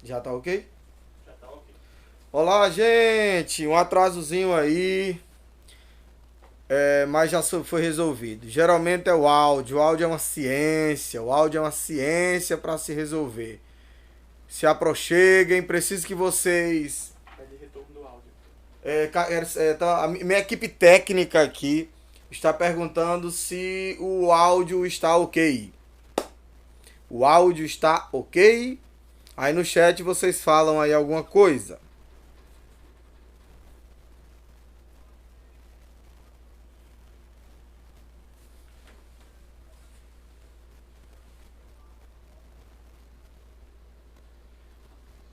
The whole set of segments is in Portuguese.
Já tá ok? Já tá ok. Olá, gente! Um atrasozinho aí, mas já foi resolvido. Geralmente é o áudio é uma ciência, o áudio é uma ciência para se resolver. Se aproxeguem, preciso que vocês. Pede retorno do áudio. Minha equipe técnica aqui está perguntando se o áudio está ok. O áudio está ok? Aí no chat vocês falam aí alguma coisa.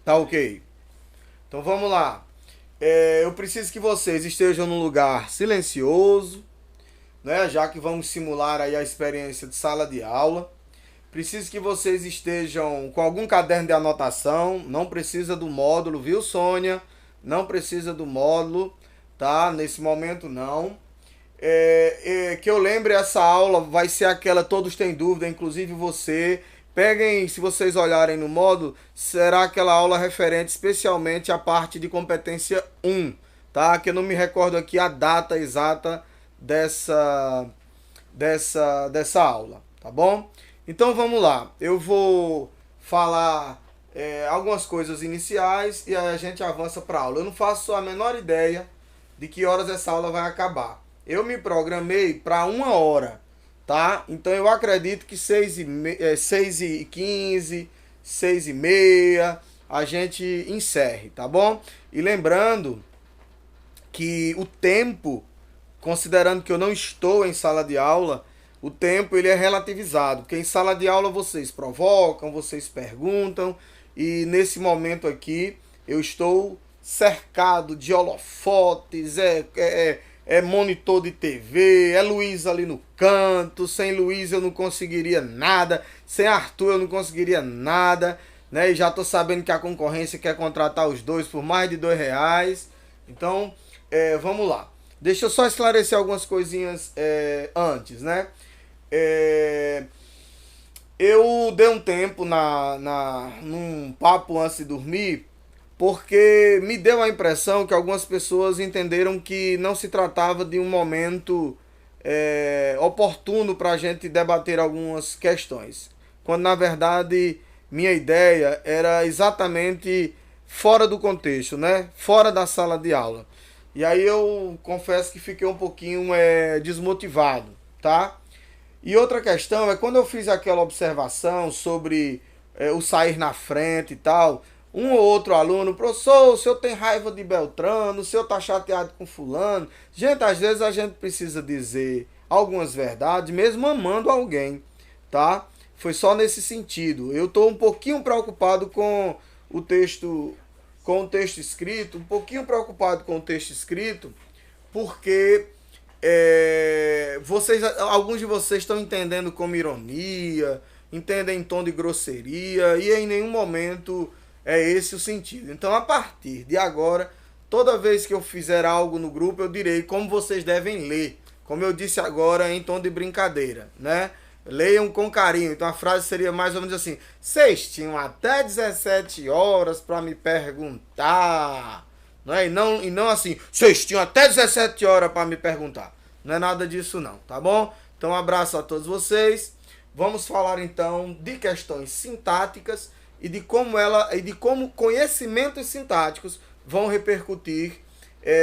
Tá ok. Então vamos lá. Eu preciso que vocês estejam num lugar silencioso, né? Já que vamos simular aí a experiência de sala de aula. Preciso que vocês estejam com algum caderno de anotação. Não precisa do módulo, viu, Sônia? Não precisa do módulo, tá? Nesse momento não. Que eu lembre, essa aula vai ser aquela, todos têm dúvida, inclusive você. Peguem, se vocês olharem no módulo, será aquela aula referente especialmente à parte de competência 1, tá? Que eu não me recordo aqui a data exata dessa, dessa aula, tá bom? Então vamos lá, eu vou falar algumas coisas iniciais e aí a gente avança para a aula. Eu não faço a menor ideia de que horas essa aula vai acabar. Eu me programei para 1 hora, tá? Então eu acredito que 6h15, 6h30 a gente encerre, tá bom? E lembrando que o tempo, considerando que eu não estou em sala de aula, o tempo ele é relativizado, porque em sala de aula vocês provocam, vocês perguntam, e nesse momento aqui eu estou cercado de holofotes, é monitor de TV, é Luiz ali no canto, sem Luiz eu não conseguiria nada, sem Arthur eu não conseguiria nada, né? E já estou sabendo que a concorrência quer contratar os dois por mais de R$ 2, então vamos lá. Deixa eu só esclarecer algumas coisinhas antes, né? É, eu dei um tempo num papo antes de dormir, porque me deu a impressão que algumas pessoas entenderam que não se tratava de um momento oportuno para a gente debater algumas questões. Quando na verdade minha ideia era exatamente fora do contexto, né? Fora da sala de aula. E aí eu confesso que fiquei um pouquinho desmotivado, tá? E outra questão é quando eu fiz aquela observação sobre o sair na frente e tal, um ou outro aluno, professor, o senhor tem raiva de Beltrano, o senhor tá chateado com fulano. Gente, às vezes a gente precisa dizer algumas verdades, mesmo amando alguém, tá? Foi só nesse sentido. Eu tô um pouquinho preocupado com o texto escrito, um pouquinho preocupado com o texto escrito, porque alguns de vocês estão entendendo como ironia, entendem em tom de grosseria e em nenhum momento é esse o sentido. Então, a partir de agora, toda vez que eu fizer algo no grupo, eu direi como vocês devem ler, como eu disse agora em tom de brincadeira, né? Leiam com carinho. Então a frase seria mais ou menos assim: vocês tinham até 17 horas para me perguntar. Não é? E não assim, vocês tinham até 17 horas para me perguntar. Não é nada disso não, tá bom? Então um abraço a todos vocês. Vamos falar então de questões sintáticas e de como conhecimentos sintáticos vão repercutir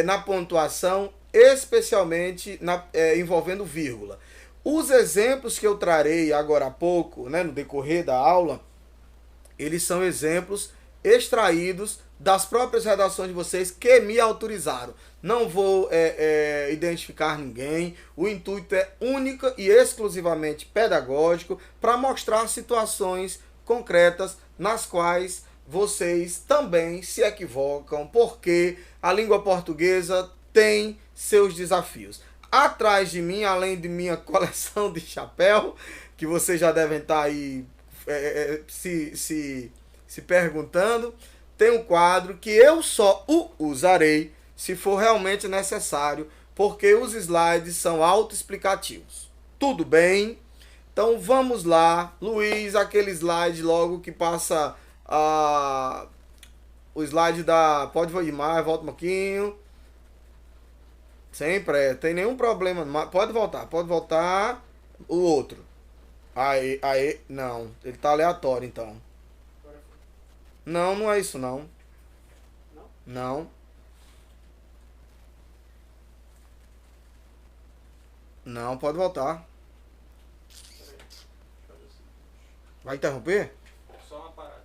na pontuação, especialmente envolvendo vírgula. Os exemplos que eu trarei agora há pouco, né, no decorrer da aula, eles são exemplos extraídos das próprias redações de vocês que me autorizaram. Não vou identificar ninguém. O intuito é única e exclusivamente pedagógico para mostrar situações concretas nas quais vocês também se equivocam, porque a língua portuguesa tem seus desafios. Atrás de mim, além de minha coleção de chapéu, que vocês já devem estar aí se perguntando, tem um quadro que eu só o usarei se for realmente necessário, porque os slides são autoexplicativos. Tudo bem? Então vamos lá, Luiz, aquele slide logo que passa o slide da... Pode ir mais, volta um pouquinho. Sempre, tem nenhum problema. Pode voltar. O outro. Aí, não. Ele tá aleatório, então. Não, não é isso, não. Não. Não, pode voltar. Vai interromper? Só uma parada.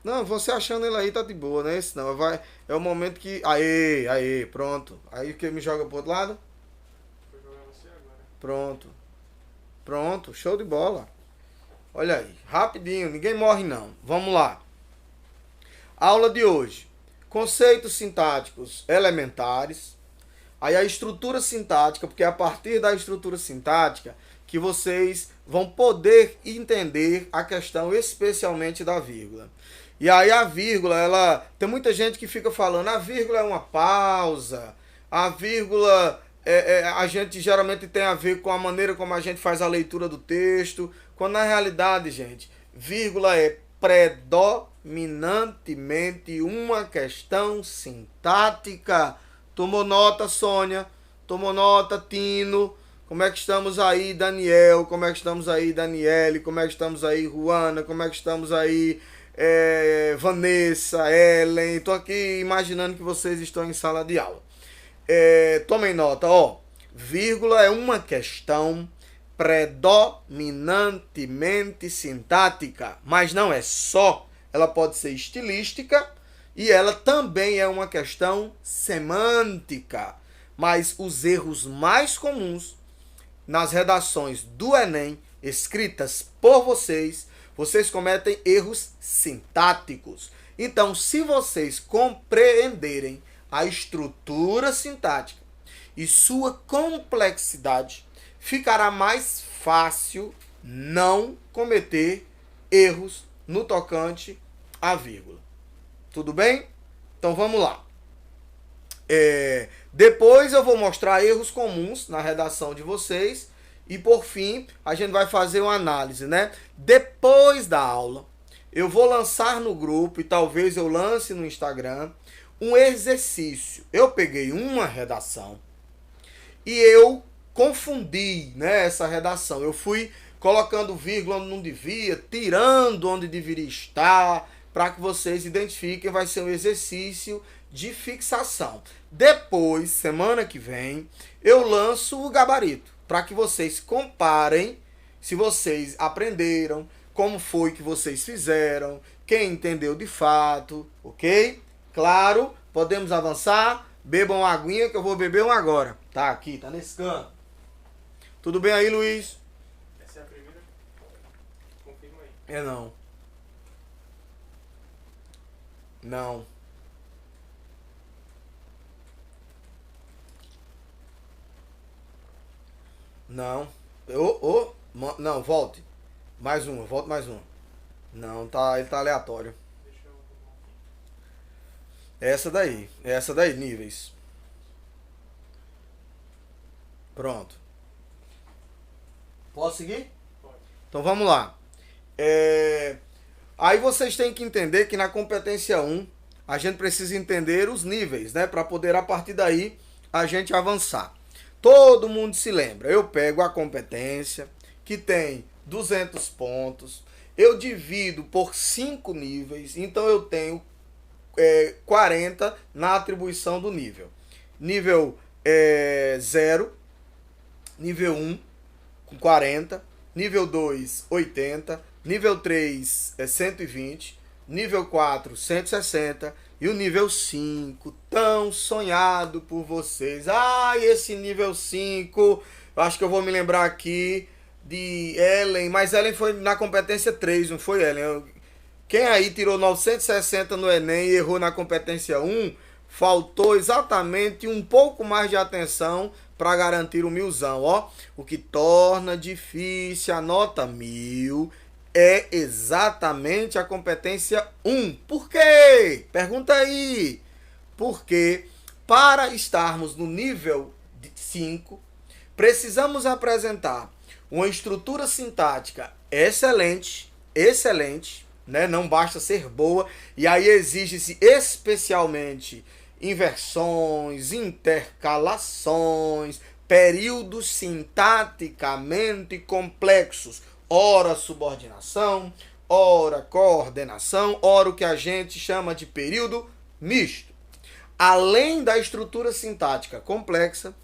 Não, você achando ele aí tá de boa, né? Esse não. É o momento que... Aê, pronto. Aí que me joga pro outro lado? Vou jogar você agora. Pronto, show de bola. Olha aí, rapidinho, ninguém morre não. Vamos lá. Aula de hoje. Conceitos sintáticos elementares. Aí a estrutura sintática, porque é a partir da estrutura sintática que vocês vão poder entender a questão especialmente da vírgula. E aí a vírgula, ela... Tem muita gente que fica falando, a vírgula é uma pausa, a vírgula... a gente geralmente tem a ver com a maneira como a gente faz a leitura do texto, quando na realidade, gente, vírgula é predominantemente uma questão sintática. Tomou nota, Sônia? Tomou nota, Tino? Como é que estamos aí, Daniel? Como é que estamos aí, Daniele? Como é que estamos aí, Juana? Como é que estamos aí, Vanessa, Ellen? Estou aqui imaginando que vocês estão em sala de aula. Tomem nota, ó. Vírgula é uma questão predominantemente sintática, mas não é só. Ela pode ser estilística e ela também é uma questão semântica. Mas os erros mais comuns nas redações do Enem, escritas por vocês, vocês cometem erros sintáticos. Então, se vocês compreenderem a estrutura sintática e sua complexidade, ficará mais fácil não cometer erros no tocante à vírgula. Tudo bem? Então vamos lá. Depois eu vou mostrar erros comuns na redação de vocês e por fim a gente vai fazer uma análise, né? Depois da aula eu vou lançar no grupo e talvez eu lance no Instagram um exercício. Eu peguei uma redação e eu confundi, né, essa redação. Eu fui colocando vírgula onde não devia, tirando onde deveria estar, para que vocês identifiquem. Vai ser um exercício de fixação. Depois, semana que vem, eu lanço o gabarito, para que vocês comparem se vocês aprenderam, como foi que vocês fizeram, quem entendeu de fato, ok? Claro, podemos avançar. Bebam uma aguinha que eu vou beber uma agora. Tá aqui, tá nesse canto. Tudo bem aí, Luiz? Essa é a primeira? Confirma aí. Não. Não. Não. Não, volte. Mais uma, volte mais uma. Não, tá, ele tá aleatório. Deixa eu arrumar aqui. Essa daí, níveis. Pronto. Posso seguir? Pode. Então vamos lá. Aí vocês têm que entender que na competência 1 a gente precisa entender os níveis, né? Para poder a partir daí a gente avançar. Todo mundo se lembra. Eu pego a competência que tem 200 pontos. Eu divido por 5 níveis. Então eu tenho 40 na atribuição do nível. Nível 0, nível 1 com 40, nível 2, 80, nível 3 é 120, nível 4, 160 e o nível 5, tão sonhado por vocês. Esse nível 5, eu acho que eu vou me lembrar aqui de Ellen, mas Ellen foi na competência 3, não foi, Ellen? Quem aí tirou 960 no Enem e errou na competência 1, faltou exatamente um pouco mais de atenção para garantir o 1000zão, ó. O que torna difícil a nota 1000 é exatamente a competência 1. Por quê? Pergunta aí. Porque para estarmos no nível 5, precisamos apresentar uma estrutura sintática excelente, excelente, né? Não basta ser boa, e aí exige-se especialmente inversões, intercalações, períodos sintaticamente complexos, ora subordinação, ora coordenação, ora o que a gente chama de período misto. Além da estrutura sintática complexa,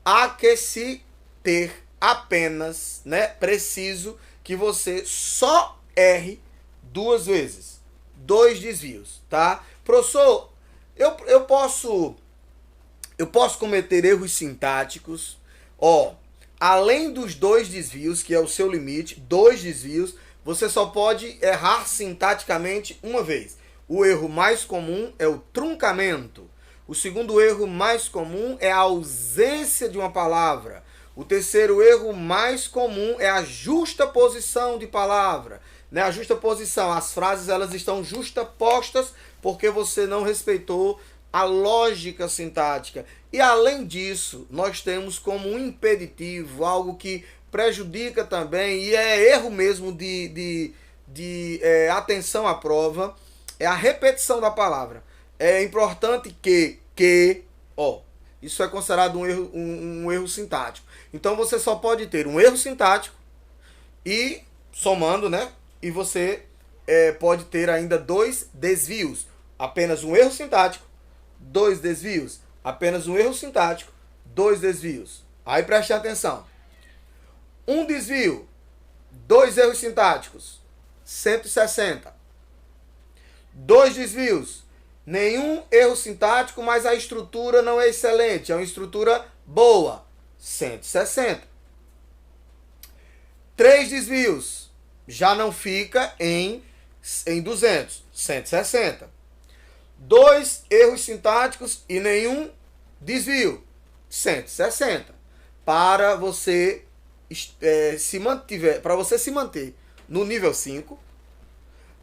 há que se ter apenas, né, preciso que você só erre 2 vezes, 2 desvios, tá? Professor, eu posso cometer erros sintáticos, além dos 2 desvios, que é o seu limite, 2 desvios, você só pode errar sintaticamente uma vez. O erro mais comum é o truncamento. O segundo erro mais comum é a ausência de uma palavra. O terceiro erro mais comum é a justaposição de palavra. Né? A justaposição, as frases elas estão justapostas porque você não respeitou a lógica sintática. E além disso, nós temos como um impeditivo, algo que prejudica também, e é erro mesmo de atenção à prova, é a repetição da palavra. É importante isso é considerado um erro sintático. Então você só pode ter um erro sintático e somando, né? E você pode ter ainda 2 desvios. Apenas um erro sintático, 2 desvios. Apenas um erro sintático, 2 desvios. Aí preste atenção. Um desvio, 2 erros sintáticos, 160. 2 desvios, nenhum erro sintático, mas a estrutura não é excelente, é uma estrutura boa, 160. 3 desvios, já não fica em 200, 160. 2 erros sintáticos e nenhum desvio, 160. Para você se manter no nível 5,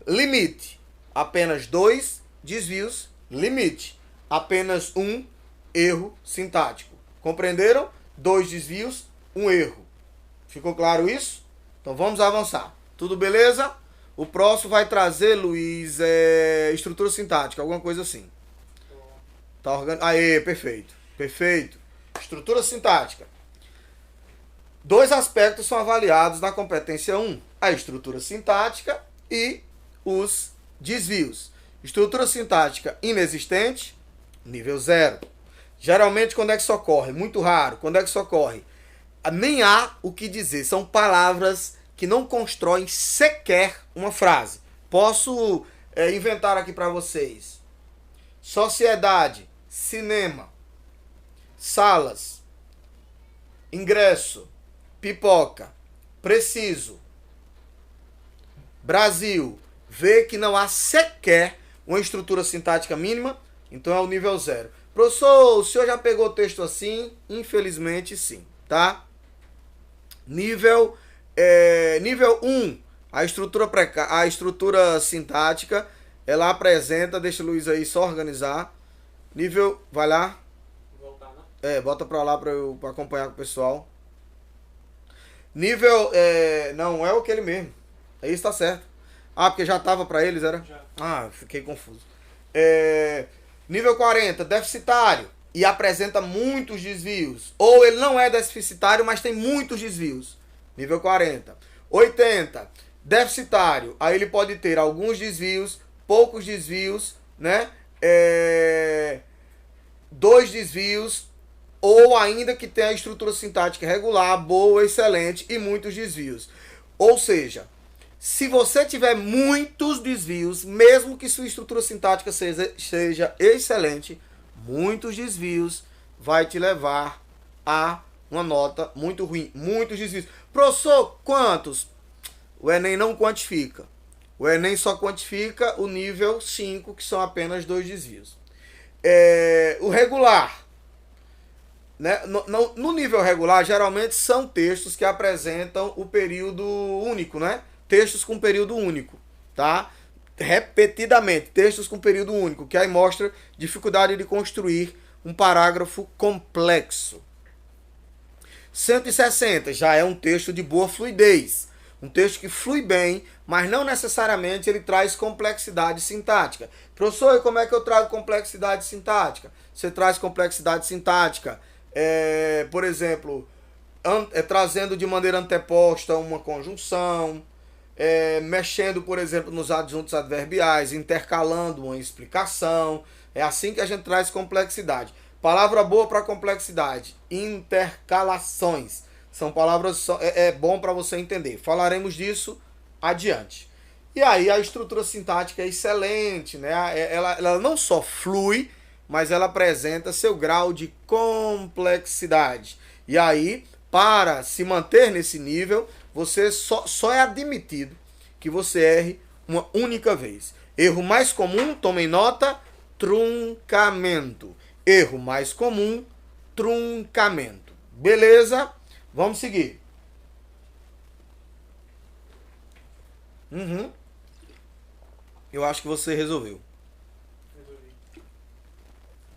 limite apenas 2 desvios, limite apenas 1 erro sintático. Compreenderam? 2 desvios, 1 erro. Ficou claro isso? Então vamos avançar. Tudo beleza? O próximo vai trazer, Luiz, estrutura sintática, alguma coisa assim. Tá organizado? Aê, perfeito. Perfeito. Estrutura sintática. 2 aspectos são avaliados na competência 1. A estrutura sintática e os desvios. Estrutura sintática inexistente, nível 0. Geralmente, quando é que isso ocorre? Muito raro. Quando é que isso ocorre? Nem há o que dizer. São palavras que não constroem sequer uma frase. Posso inventar aqui para vocês. Sociedade, cinema, salas, ingresso, pipoca, preciso, Brasil. Vê que não há sequer uma estrutura sintática mínima, então é o nível 0. Professor, o senhor já pegou o texto assim? Infelizmente sim, tá? Nível 1, a estrutura sintática, ela apresenta, deixa o Luiz aí só organizar. Nível, vai lá. Voltar, né? Bota pra lá pra acompanhar com o pessoal. Nível, não, é aquele mesmo. Isso tá certo. Ah, porque já tava pra eles, era? Já. Ah, fiquei confuso. Nível 40, deficitário. E apresenta muitos desvios. Ou ele não é deficitário, mas tem muitos desvios. Nível 40. 80, deficitário. Aí ele pode ter alguns desvios, poucos desvios, né? 2 desvios, ou ainda que tenha a estrutura sintática regular, boa, excelente e muitos desvios. Ou seja, se você tiver muitos desvios, mesmo que sua estrutura sintática seja excelente, muitos desvios vai te levar a uma nota muito ruim. Muitos desvios. Professor, quantos? O Enem não quantifica. O Enem só quantifica o nível 5, que são apenas 2 desvios. O regular. Né? No nível regular, geralmente são textos que apresentam o período único, né? Textos com período único, tá? Repetidamente, textos com período único, que aí mostra dificuldade de construir um parágrafo complexo. 160 já é um texto de boa fluidez. Um texto que flui bem, mas não necessariamente ele traz complexidade sintática. Professor, e como é que eu trago complexidade sintática? Você traz complexidade sintática, por exemplo, trazendo de maneira anteposta uma conjunção, mexendo, por exemplo, nos adjuntos adverbiais, intercalando uma explicação. É assim que a gente traz complexidade. Palavra boa para complexidade, intercalações. São palavras, é bom para você entender. Falaremos disso adiante. E aí a estrutura sintática é excelente, né? Ela não só flui, mas ela apresenta seu grau de complexidade. E aí, para se manter nesse nível, você só é admitido que você erre uma única vez. Erro mais comum, tomem nota, truncamento. Erro mais comum, truncamento. Beleza? Vamos seguir. Eu acho que você resolveu. Resolvi.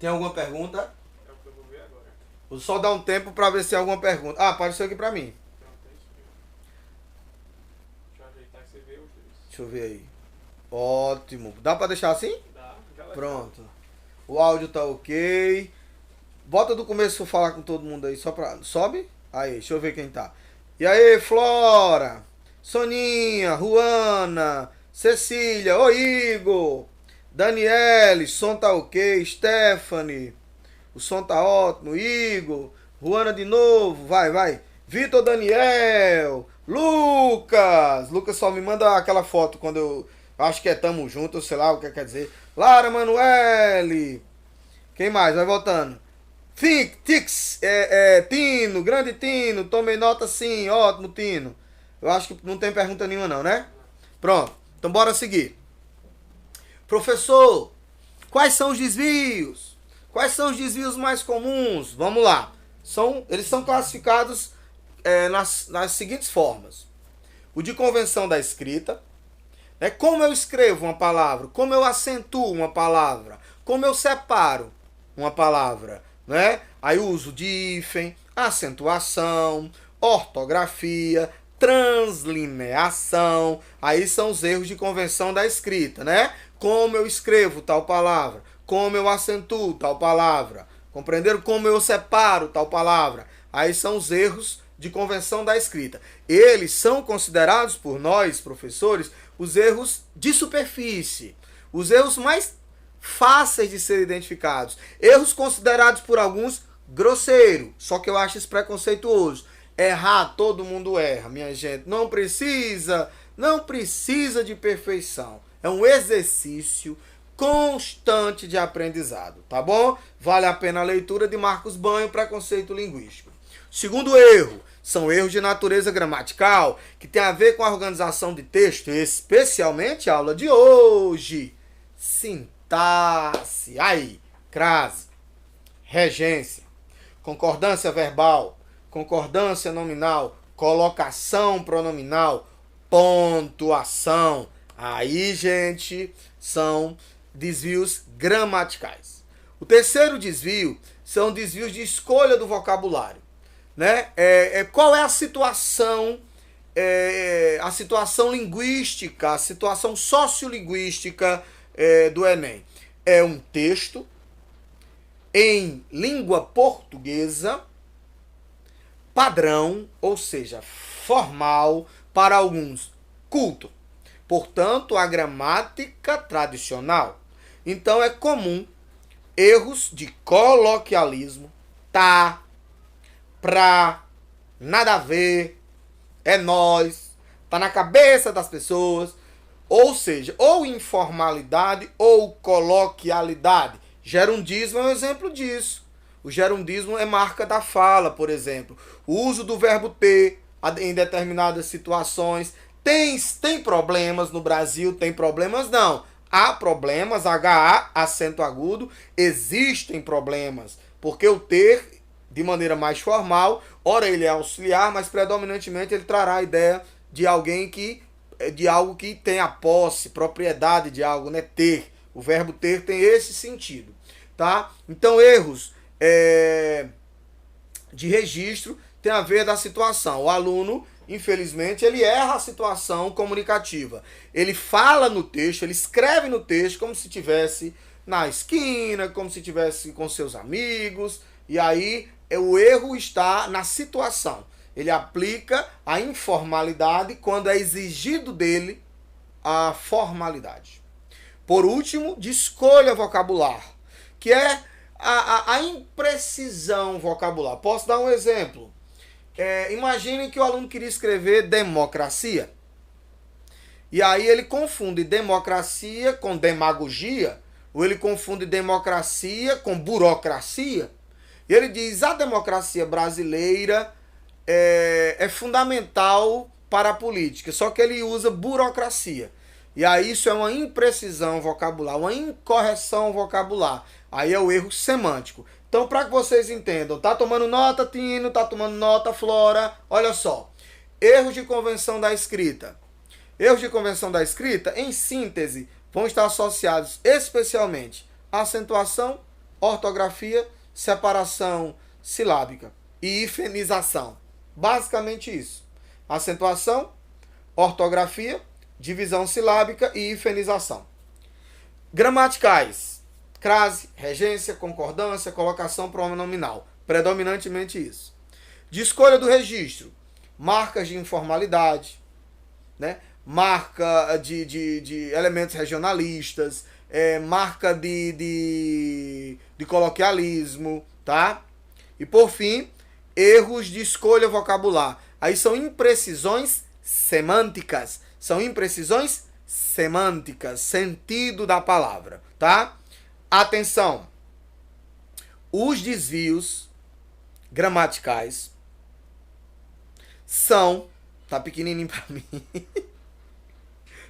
Tem alguma pergunta? É o que eu vou ver agora. Vou só dar um tempo para ver se tem alguma pergunta. Ah, apareceu aqui para mim. Pronto, é isso mesmo. Deixa eu ajeitar que você vê os dois. Deixa eu ver aí. Ótimo. Dá para deixar assim? Dá, já vai. Pronto. O áudio tá ok. Bota do começo pra eu falar com todo mundo aí, só pra... Sobe? Aí, deixa eu ver quem tá. E aí, Flora, Soninha, Juana, Cecília, ô Igor, Daniele, som tá ok, Stephanie, o som tá ótimo, Igor, Juana de novo, vai. Vitor Daniel, Lucas só me manda aquela foto quando eu acho que é tamo junto, sei lá o que quer dizer. Lara Manuele, quem mais? Vai voltando. Tix, Tino, grande Tino, tomei nota sim, ótimo Tino. Eu acho que não tem pergunta nenhuma não, né? Pronto, então bora seguir. Professor, quais são os desvios? Quais são os desvios mais comuns? Vamos lá. Eles são classificados nas seguintes formas. O de convenção da escrita, né? Como eu escrevo uma palavra, como eu acentuo uma palavra, como eu separo uma palavra, né? Aí o uso de hífen, acentuação, ortografia, translineação. Aí são os erros de convenção da escrita, né? Como eu escrevo tal palavra, como eu acentuo tal palavra, compreenderam? Como eu separo tal palavra. Aí são os erros de convenção da escrita. Eles são considerados por nós, professores, os erros de superfície, os erros mais fáceis de ser identificados. Erros considerados por alguns grosseiro, só que eu acho isso preconceituoso. Errar, todo mundo erra, minha gente. Não precisa de perfeição. É um exercício constante de aprendizado, tá bom? Vale a pena a leitura de Marcos Banho, Preconceito Linguístico. Segundo erro, são erros de natureza gramatical, que tem a ver com a organização de texto, especialmente a aula de hoje. Sintaxe, crase, regência, concordância verbal, concordância nominal, colocação pronominal, pontuação. Aí, gente, são desvios gramaticais. O terceiro desvio são desvios de escolha do vocabulário, né? Qual é a situação linguística, a situação sociolinguística do Enem? É um texto em língua portuguesa padrão, ou seja, formal, para alguns culto. Portanto, a gramática tradicional. Então é comum erros de coloquialismo, tá, pra, nada a ver, é nós, tá na cabeça das pessoas, ou seja, ou informalidade ou coloquialidade. Gerundismo é um exemplo disso. O gerundismo é marca da fala, por exemplo. O uso do verbo ter em determinadas situações. Tem problemas no Brasil? Tem problemas? Não. Há problemas, HA, acento agudo, existem problemas. Porque o ter, de maneira mais formal, ora ele é auxiliar, mas predominantemente ele trará a ideia de alguém de algo que tem a posse, propriedade de algo, né? Ter. O verbo ter tem esse sentido, tá? Então, erros de registro tem a ver da situação. O aluno infelizmente, ele erra a situação comunicativa. Ele fala no texto, ele escreve no texto como se estivesse na esquina, como se estivesse com seus amigos, e aí o erro está na situação. Ele aplica a informalidade quando é exigido dele a formalidade. Por último, de escolha vocabular, que é a imprecisão vocabular. Posso dar um exemplo? Imagine que o aluno queria escrever democracia. E aí ele confunde democracia com demagogia, ou ele confunde democracia com burocracia. E ele diz, a democracia brasileira é fundamental para a política, só que ele usa burocracia. E aí isso é uma imprecisão vocabular, uma incorreção vocabular. Aí é o erro semântico. Então, para que vocês entendam, tá tomando nota, Tino? Tá tomando nota, Flora? Olha só. Erros de convenção da escrita. Erros de convenção da escrita, em síntese, vão estar associados especialmente à acentuação, ortografia, separação silábica e hifenização. Basicamente isso. Acentuação, ortografia, divisão silábica e hifenização. Gramaticais. Crase, regência, concordância, colocação pronominal. Predominantemente isso. De escolha do registro. Marcas de informalidade, né? Marca de elementos regionalistas, marca de coloquialismo, tá? E por fim, erros de escolha vocabular. Aí são imprecisões semânticas. São imprecisões semânticas, sentido da palavra, tá? Atenção! Os desvios gramaticais são... Tá pequenininho pra mim.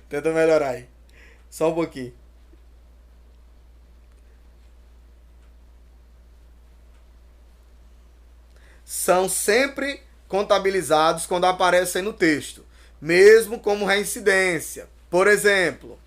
Tenta melhorar aí. Só um pouquinho. São sempre contabilizados quando aparecem no texto, mesmo como reincidência. Por exemplo,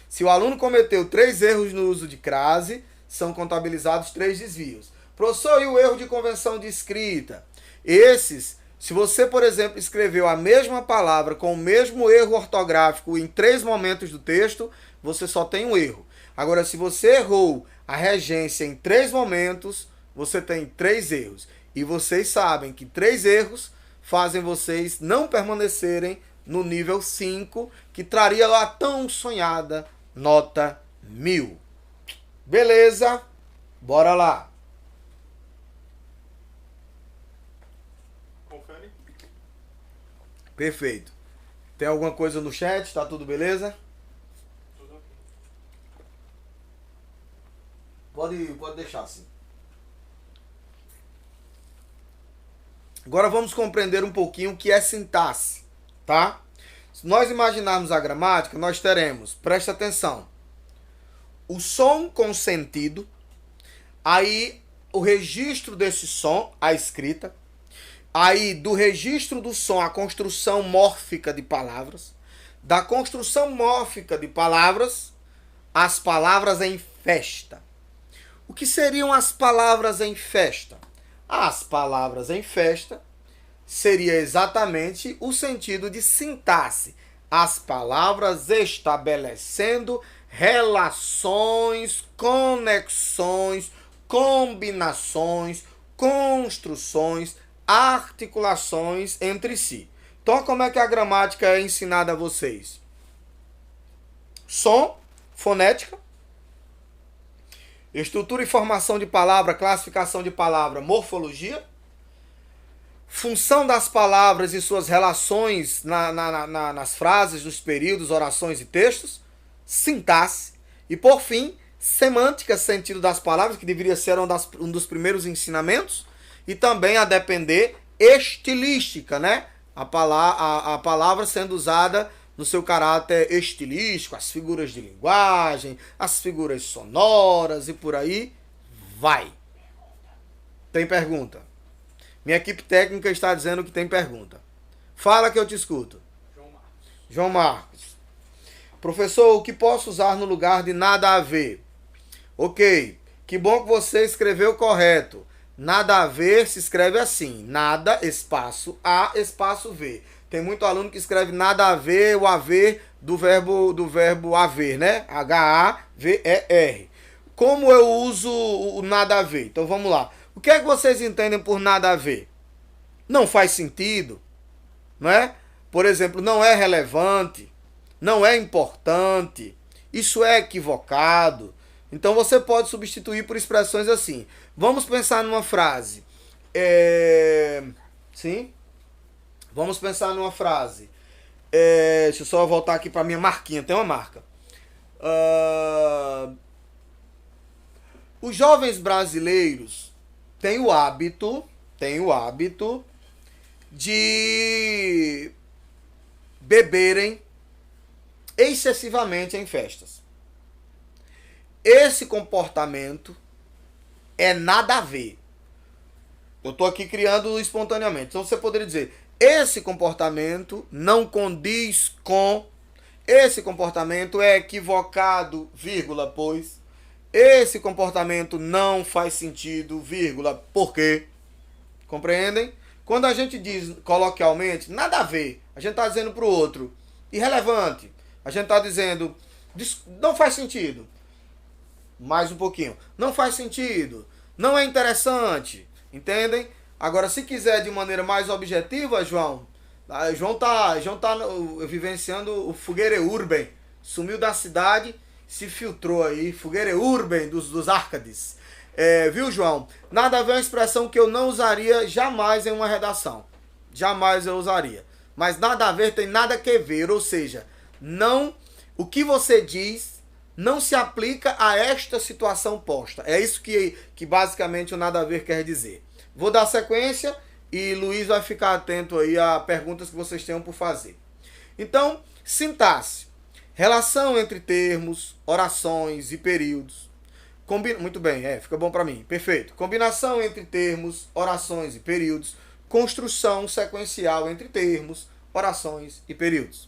se o aluno cometeu 3 erros no uso de crase, são contabilizados 3 desvios. Professor, e o erro de convenção de escrita? Esses, se você, por exemplo, escreveu a mesma palavra com o mesmo erro ortográfico em 3 momentos do texto, você só tem um erro. Agora, se você errou a regência em 3 momentos, você tem 3 erros. E vocês sabem que 3 erros fazem vocês não permanecerem no nível 5, que traria lá a tão sonhada nota 1000. Beleza? Bora lá. Confere. Perfeito. Tem alguma coisa no chat? Tá tudo beleza? Tudo ok. Pode deixar assim. Agora vamos compreender um pouquinho o que é sintaxe, tá? Se nós imaginarmos a gramática, nós teremos, presta atenção, o som com sentido, aí o registro desse som, a escrita, aí do registro do som, a construção mórfica de palavras, da construção mórfica de palavras, as palavras em festa. O que seriam as palavras em festa? As palavras em festa seria exatamente o sentido de sintaxe. As palavras estabelecendo relações, conexões, combinações, construções, articulações entre si. Então, como é que a gramática é ensinada a vocês? Som, fonética, estrutura e formação de palavra, classificação de palavra, morfologia, função das palavras e suas relações nas frases, nos períodos, orações e textos, sintaxe, e por fim, semântica, sentido das palavras, que deveria ser um dos primeiros ensinamentos, e também, a depender, estilística, né? A palavra sendo usada no seu caráter estilístico, as figuras de linguagem, as figuras sonoras e por aí vai. Tem pergunta? Minha equipe técnica está dizendo que tem pergunta. Fala que eu te escuto. João Marcos. João Marcos. Professor, o que posso usar no lugar de nada a ver? Ok, que bom que você escreveu correto. Nada a ver se escreve assim. Nada, espaço A, espaço V. Tem muito aluno que escreve nada a ver, o haver do verbo haver, né? H-A-V-E-R. Como eu uso o nada a ver? Então vamos lá. O que é que vocês entendem por nada a ver? Não faz sentido, não é? Por exemplo, não é relevante, não é importante, isso é equivocado. Então você pode substituir por expressões assim. Vamos pensar numa frase. Sim? Vamos pensar numa frase. Deixa eu só voltar aqui para minha marquinha. Tem uma marca. Os jovens brasileiros têm o hábito de beberem excessivamente em festas. Esse comportamento é nada a ver. Eu estou aqui criando espontaneamente. Então você poderia dizer, esse comportamento não condiz com, esse comportamento é equivocado, vírgula, pois, esse comportamento não faz sentido, vírgula, por quê? Compreendem? Quando a gente diz coloquialmente, nada a ver, a gente está dizendo para o outro, irrelevante, a gente está dizendo, não faz sentido. Mais um pouquinho. Não faz sentido. Não é interessante. Entendem? Agora, se quiser de maneira mais objetiva, João tá vivenciando o fogueire urban. Sumiu da cidade, se filtrou aí. Fogueire urban dos Árcades. Viu, João? Nada a ver é uma expressão que eu não usaria jamais em uma redação. Jamais eu usaria. Mas nada a ver tem nada que ver. Ou seja, não, o que você diz não se aplica a esta situação posta. É isso que basicamente o nada a ver quer dizer. Vou dar sequência e Luiz vai ficar atento aí a perguntas que vocês tenham por fazer. Então, sintaxe. Relação entre termos, orações e períodos. Muito bem, fica bom para mim. Perfeito. Combinação entre termos, orações e períodos. Construção sequencial entre termos, orações e períodos.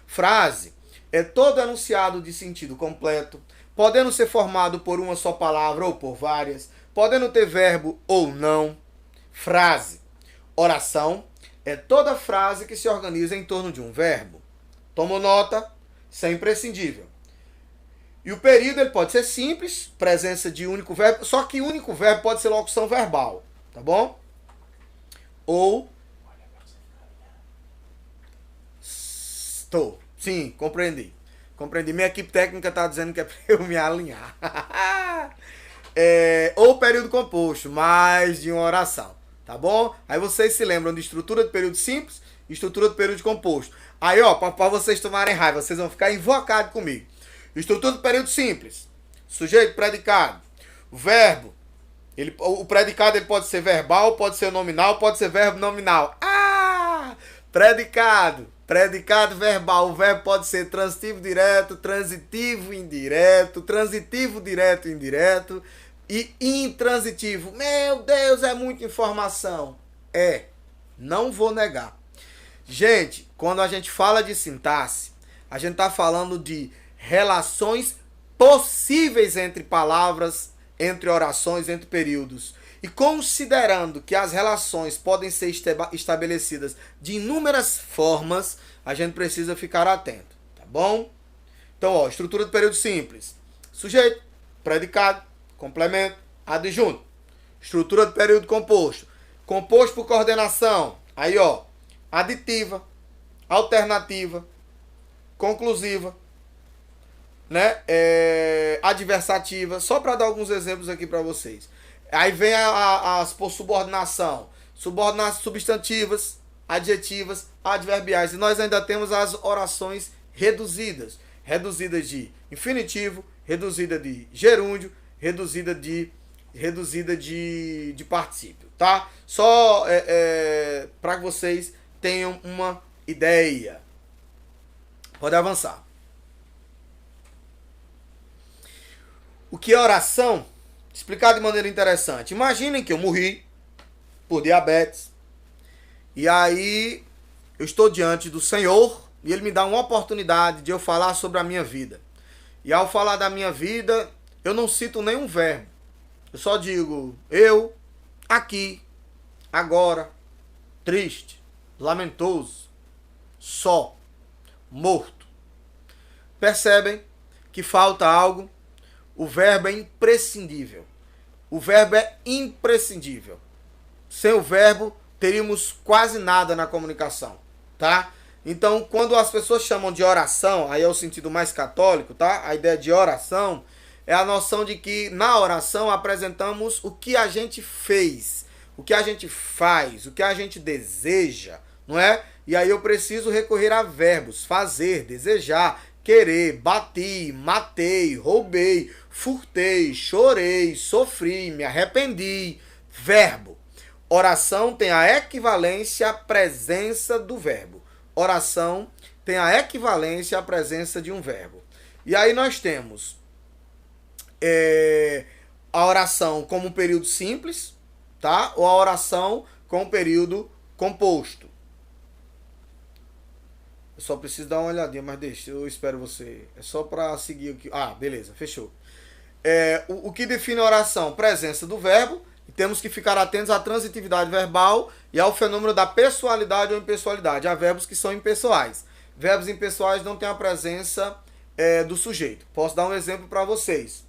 Frase. É todo enunciado de sentido completo, podendo ser formado por uma só palavra ou por várias, podendo ter verbo ou não. Frase. Oração é toda frase que se organiza em torno de um verbo. Tomou nota? Isso é imprescindível. E o período ele pode ser simples, presença de único verbo, só que único verbo pode ser locução verbal, tá bom? Ou estou. Sim, compreendi. Minha equipe técnica está dizendo que é para eu me alinhar. Ou período composto, mais de uma oração. Tá bom? Aí vocês se lembram de estrutura de período simples e estrutura de período composto. Aí, ó, para vocês tomarem raiva, vocês vão ficar invocados comigo. Estrutura de período simples. Sujeito, predicado. O verbo. O predicado ele pode ser verbal, pode ser nominal, pode ser verbo nominal. Predicado. Predicado verbal. O verbo pode ser transitivo direto, transitivo indireto, transitivo direto e indireto e intransitivo. Meu Deus, é muita informação. Não vou negar. Gente, quando a gente fala de sintaxe, a gente está falando de relações possíveis entre palavras, entre orações, entre períodos. E considerando que as relações podem ser estabelecidas de inúmeras formas, a gente precisa ficar atento, tá bom? Então, ó, estrutura de período simples. Sujeito, predicado, complemento, adjunto. Estrutura de período composto. Composto por coordenação. Aí, ó, aditiva, alternativa, conclusiva, né? Adversativa. Só para dar alguns exemplos aqui para vocês. Aí vem as por subordinação. Subordinações substantivas, adjetivas, adverbiais. E nós ainda temos as orações reduzidas. Reduzidas de infinitivo, reduzida de gerúndio, reduzida de particípio, tá? Só para que vocês tenham uma ideia. Pode avançar. O que é oração? Explicar de maneira interessante. Imaginem que eu morri por diabetes. E aí eu estou diante do Senhor e Ele me dá uma oportunidade de eu falar sobre a minha vida. E ao falar da minha vida, eu não cito nenhum verbo. Eu só digo, eu, aqui, agora, triste, lamentoso, Só. Morto. Percebem que falta algo? O verbo é imprescindível. O verbo é imprescindível. Sem o verbo, teríamos quase nada na comunicação, tá? Então, quando as pessoas chamam de oração, aí é o sentido mais católico, tá? A ideia de oração é a noção de que na oração apresentamos o que a gente fez, o que a gente faz, o que a gente deseja, não é? E aí eu preciso recorrer a verbos: fazer, desejar, querer, bati, matei, roubei, furtei, chorei, sofri, me arrependi. Verbo. Oração tem a equivalência à presença do verbo. Oração tem a equivalência à presença de um verbo. E aí nós temos a oração como um período simples, tá? Ou a oração com um período composto. Eu só preciso dar uma olhadinha, mas deixa, eu espero você. É só para seguir aqui. Ah, beleza, fechou. O que define a oração? Presença do verbo. E temos que ficar atentos à transitividade verbal e ao fenômeno da pessoalidade ou impessoalidade. Há verbos que são impessoais. Verbos impessoais não têm a presença do sujeito. Posso dar um exemplo para vocês.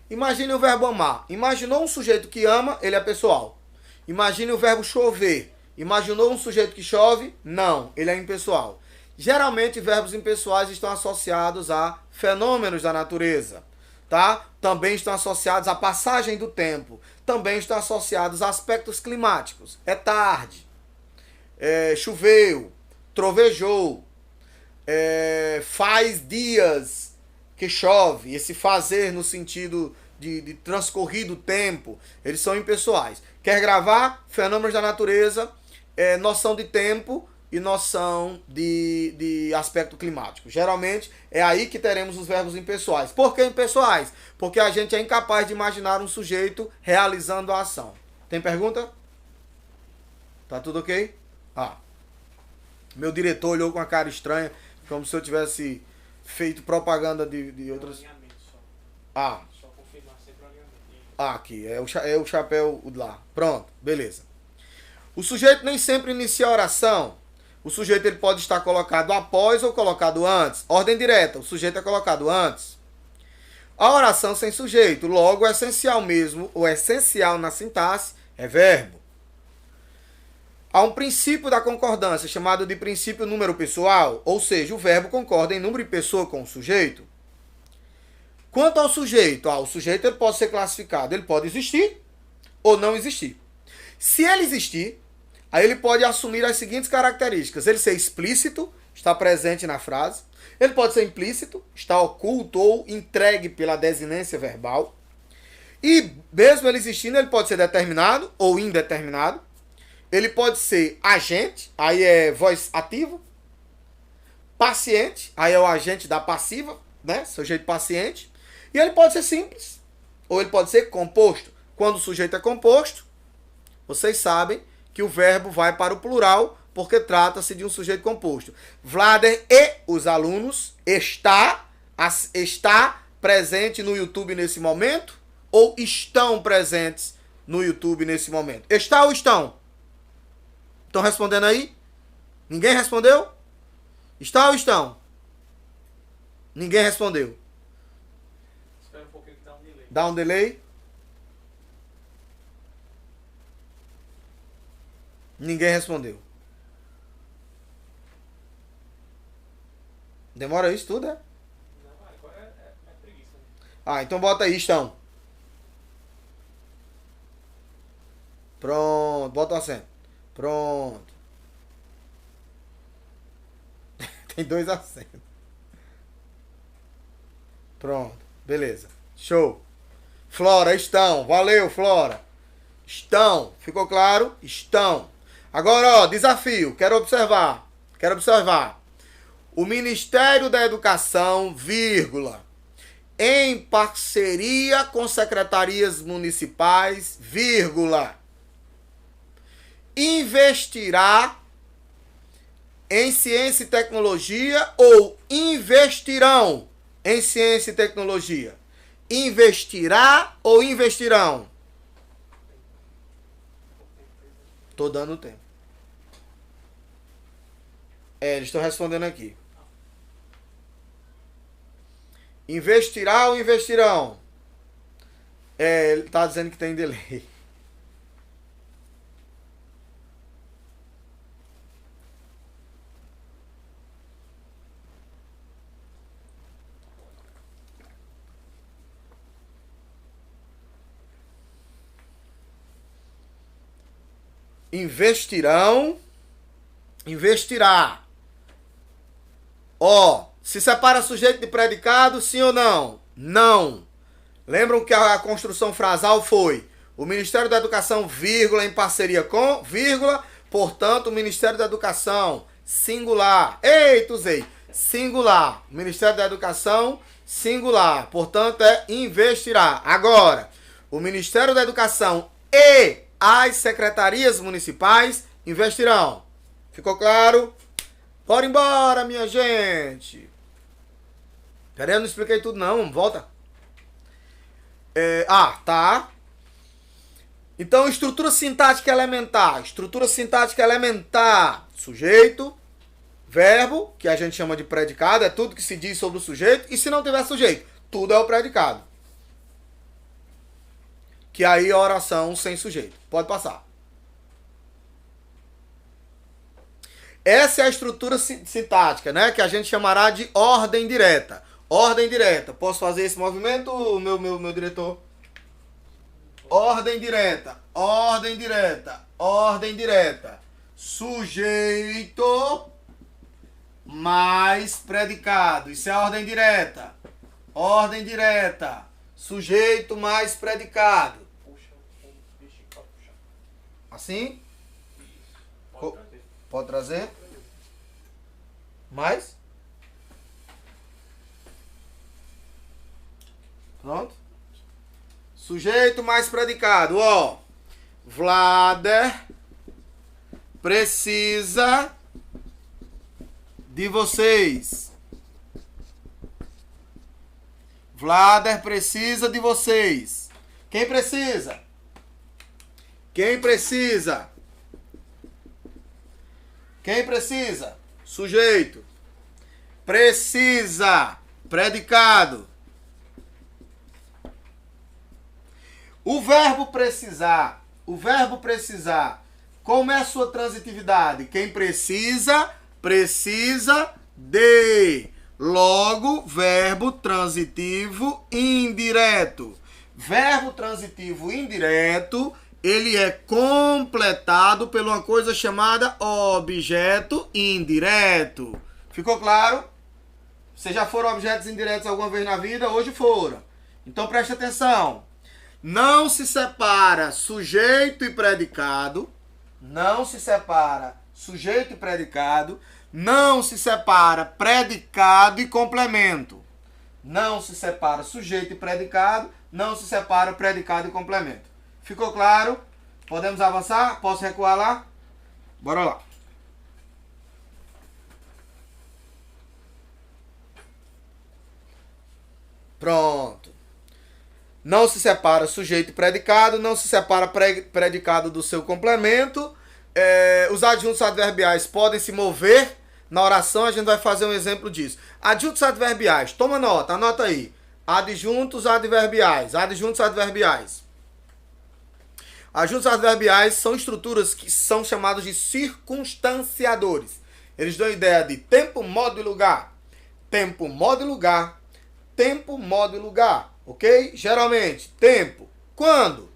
Imagine o verbo amar. Imaginou um sujeito que ama, ele é pessoal. Imagine o verbo chover. Imaginou um sujeito que chove? Não, ele é impessoal. Geralmente, verbos impessoais estão associados a fenômenos da natureza, tá? Também estão associados à passagem do tempo. Também estão associados a aspectos climáticos. É tarde, choveu, trovejou, faz dias que chove. Esse fazer no sentido de transcorrido tempo, eles são impessoais. Quer gravar? Fenômenos da natureza, noção de tempo e noção de aspecto climático. Geralmente é aí que teremos os verbos impessoais. Por que impessoais? Porque a gente é incapaz de imaginar um sujeito realizando a ação. Tem pergunta? Tá tudo ok? Meu diretor olhou com uma cara estranha, como se eu tivesse feito propaganda de outras... Só confirmar sempre o alinhamento. Aqui, é o chapéu lá. Pronto, beleza. O sujeito nem sempre inicia a oração. O sujeito ele pode estar colocado após ou colocado antes. Ordem direta, o sujeito é colocado antes. A oração sem sujeito, logo o essencial mesmo, o essencial na sintaxe é verbo. Há um princípio da concordância chamado de princípio número pessoal, ou seja, o verbo concorda em número e pessoa com o sujeito. Quanto ao sujeito, o sujeito ele pode ser classificado, ele pode existir ou não existir. Se ele existir, aí ele pode assumir as seguintes características: ele ser explícito, está presente na frase. Ele pode ser implícito, está oculto ou entregue pela desinência verbal. E mesmo ele existindo, ele pode ser determinado ou indeterminado. Ele pode ser agente, aí é voz ativa. Paciente, aí é o agente da passiva, né? Sujeito paciente. E ele pode ser simples, ou ele pode ser composto. Quando o sujeito é composto, vocês sabem que o verbo vai para o plural, porque trata-se de um sujeito composto. Vlader e os alunos está presente no YouTube nesse momento? Ou estão presentes no YouTube nesse momento? Está ou estão? Estão respondendo aí? Ninguém respondeu? Está ou estão? Ninguém respondeu. Espera um pouquinho que dá um delay. Dá um delay? Ninguém respondeu. Demora isso tudo, é? Não, agora é preguiça. Né? Então bota aí, estão. Pronto, bota o acento. Pronto. Tem 2 acentos. Pronto, beleza. Show. Flora, estão. Valeu, Flora. Estão. Ficou claro? Estão. Agora, desafio. Quero observar. O Ministério da Educação, vírgula, em parceria com secretarias municipais, vírgula, investirá em ciência e tecnologia ou investirão em ciência e tecnologia? Investirá ou investirão? Tô dando tempo. Eles estão respondendo aqui. Investirá ou investirão? Ele está dizendo que tem delay. Investirão, investirá. Ó, se separa sujeito de predicado, sim ou não? Não. Lembram que a construção frasal foi o Ministério da Educação, vírgula, em parceria com, vírgula, portanto, o Ministério da Educação, singular. Eita, usei. Singular. Ministério da Educação, singular. Portanto, é investirá. Agora, o Ministério da Educação e as secretarias municipais investirão. Ficou claro? Bora embora, minha gente. Peraí, eu não expliquei tudo não. Volta. Tá. Então, estrutura sintática elementar. Estrutura sintática elementar. Sujeito, verbo, que a gente chama de predicado, é tudo que se diz sobre o sujeito. E se não tiver sujeito, tudo é o predicado. Que aí é a oração sem sujeito. Pode passar. Essa é a estrutura sintática, né? Que a gente chamará de ordem direta. Ordem direta. Posso fazer esse movimento, meu diretor? Ordem direta. Ordem direta. Ordem direta. Sujeito mais predicado. Isso é ordem direta. Ordem direta. Sujeito mais predicado. Assim? Pode trazer? Mais? Pronto? Sujeito mais predicado, ó. Vlader precisa de vocês. Vlader precisa de vocês. Quem precisa? Quem precisa? Quem precisa? Sujeito. Precisa. Predicado. O verbo precisar. O verbo precisar. Como é a sua transitividade? Quem precisa, precisa de. Logo, verbo transitivo indireto. Verbo transitivo indireto, ele é completado por uma coisa chamada objeto indireto. Ficou claro? Vocês já foram objetos indiretos alguma vez na vida? Hoje foram. Então preste atenção. Não se separa sujeito e predicado. Não se separa sujeito e predicado. Não se separa predicado e complemento. Não se separa sujeito e predicado. Não se separa predicado e complemento. Ficou claro? Podemos avançar? Posso recuar lá? Bora lá. Pronto. Não se separa sujeito e predicado. Não se separa predicado do seu complemento. Os adjuntos adverbiais podem se mover na oração. A gente vai fazer um exemplo disso. Adjuntos adverbiais. Toma nota. Anota aí. Adjuntos adverbiais. Adjuntos adverbiais. Adjuntos adverbiais são estruturas que são chamadas de circunstanciadores. Eles dão ideia de tempo, modo e lugar. Tempo, modo e lugar. Tempo, modo e lugar. Ok? Geralmente, tempo, quando?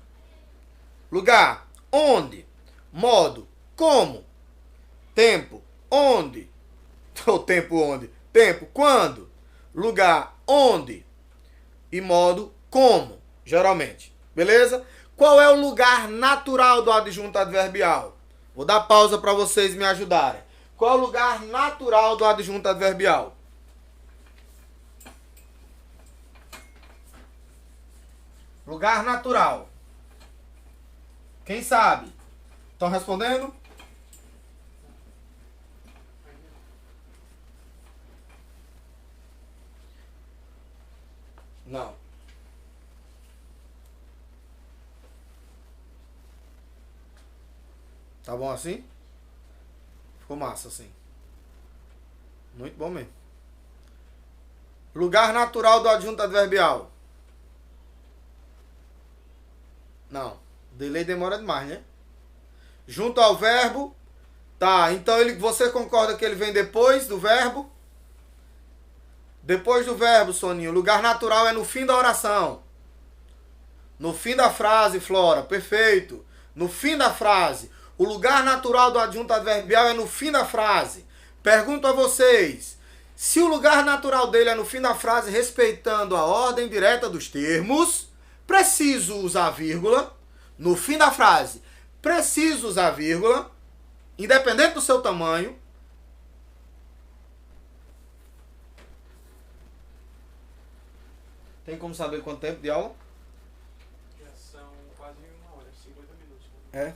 Lugar, onde? Modo, como? Tempo, onde? O tempo, onde? Tempo, quando? Lugar, onde? E modo, como? Geralmente. Beleza? Qual é o lugar natural do adjunto adverbial? Vou dar pausa para vocês me ajudarem. Qual é o lugar natural do adjunto adverbial? Lugar natural. Quem sabe? Estão respondendo? Não. Tá bom assim? Ficou massa assim. Muito bom mesmo. Lugar natural do adjunto adverbial. Não. Delay demora demais, né? Junto ao verbo. Tá, então você concorda que ele vem depois do verbo? Depois do verbo, Soninho. Lugar natural é no fim da oração. No fim da frase, Flora. Perfeito. No fim da frase. O lugar natural do adjunto adverbial é no fim da frase. Pergunto a vocês. Se o lugar natural dele é no fim da frase, respeitando a ordem direta dos termos, preciso usar vírgula. No fim da frase, preciso usar vírgula. Independente do seu tamanho. Tem como saber quanto tempo de aula? Já são quase 1 hora, 50 minutos. É.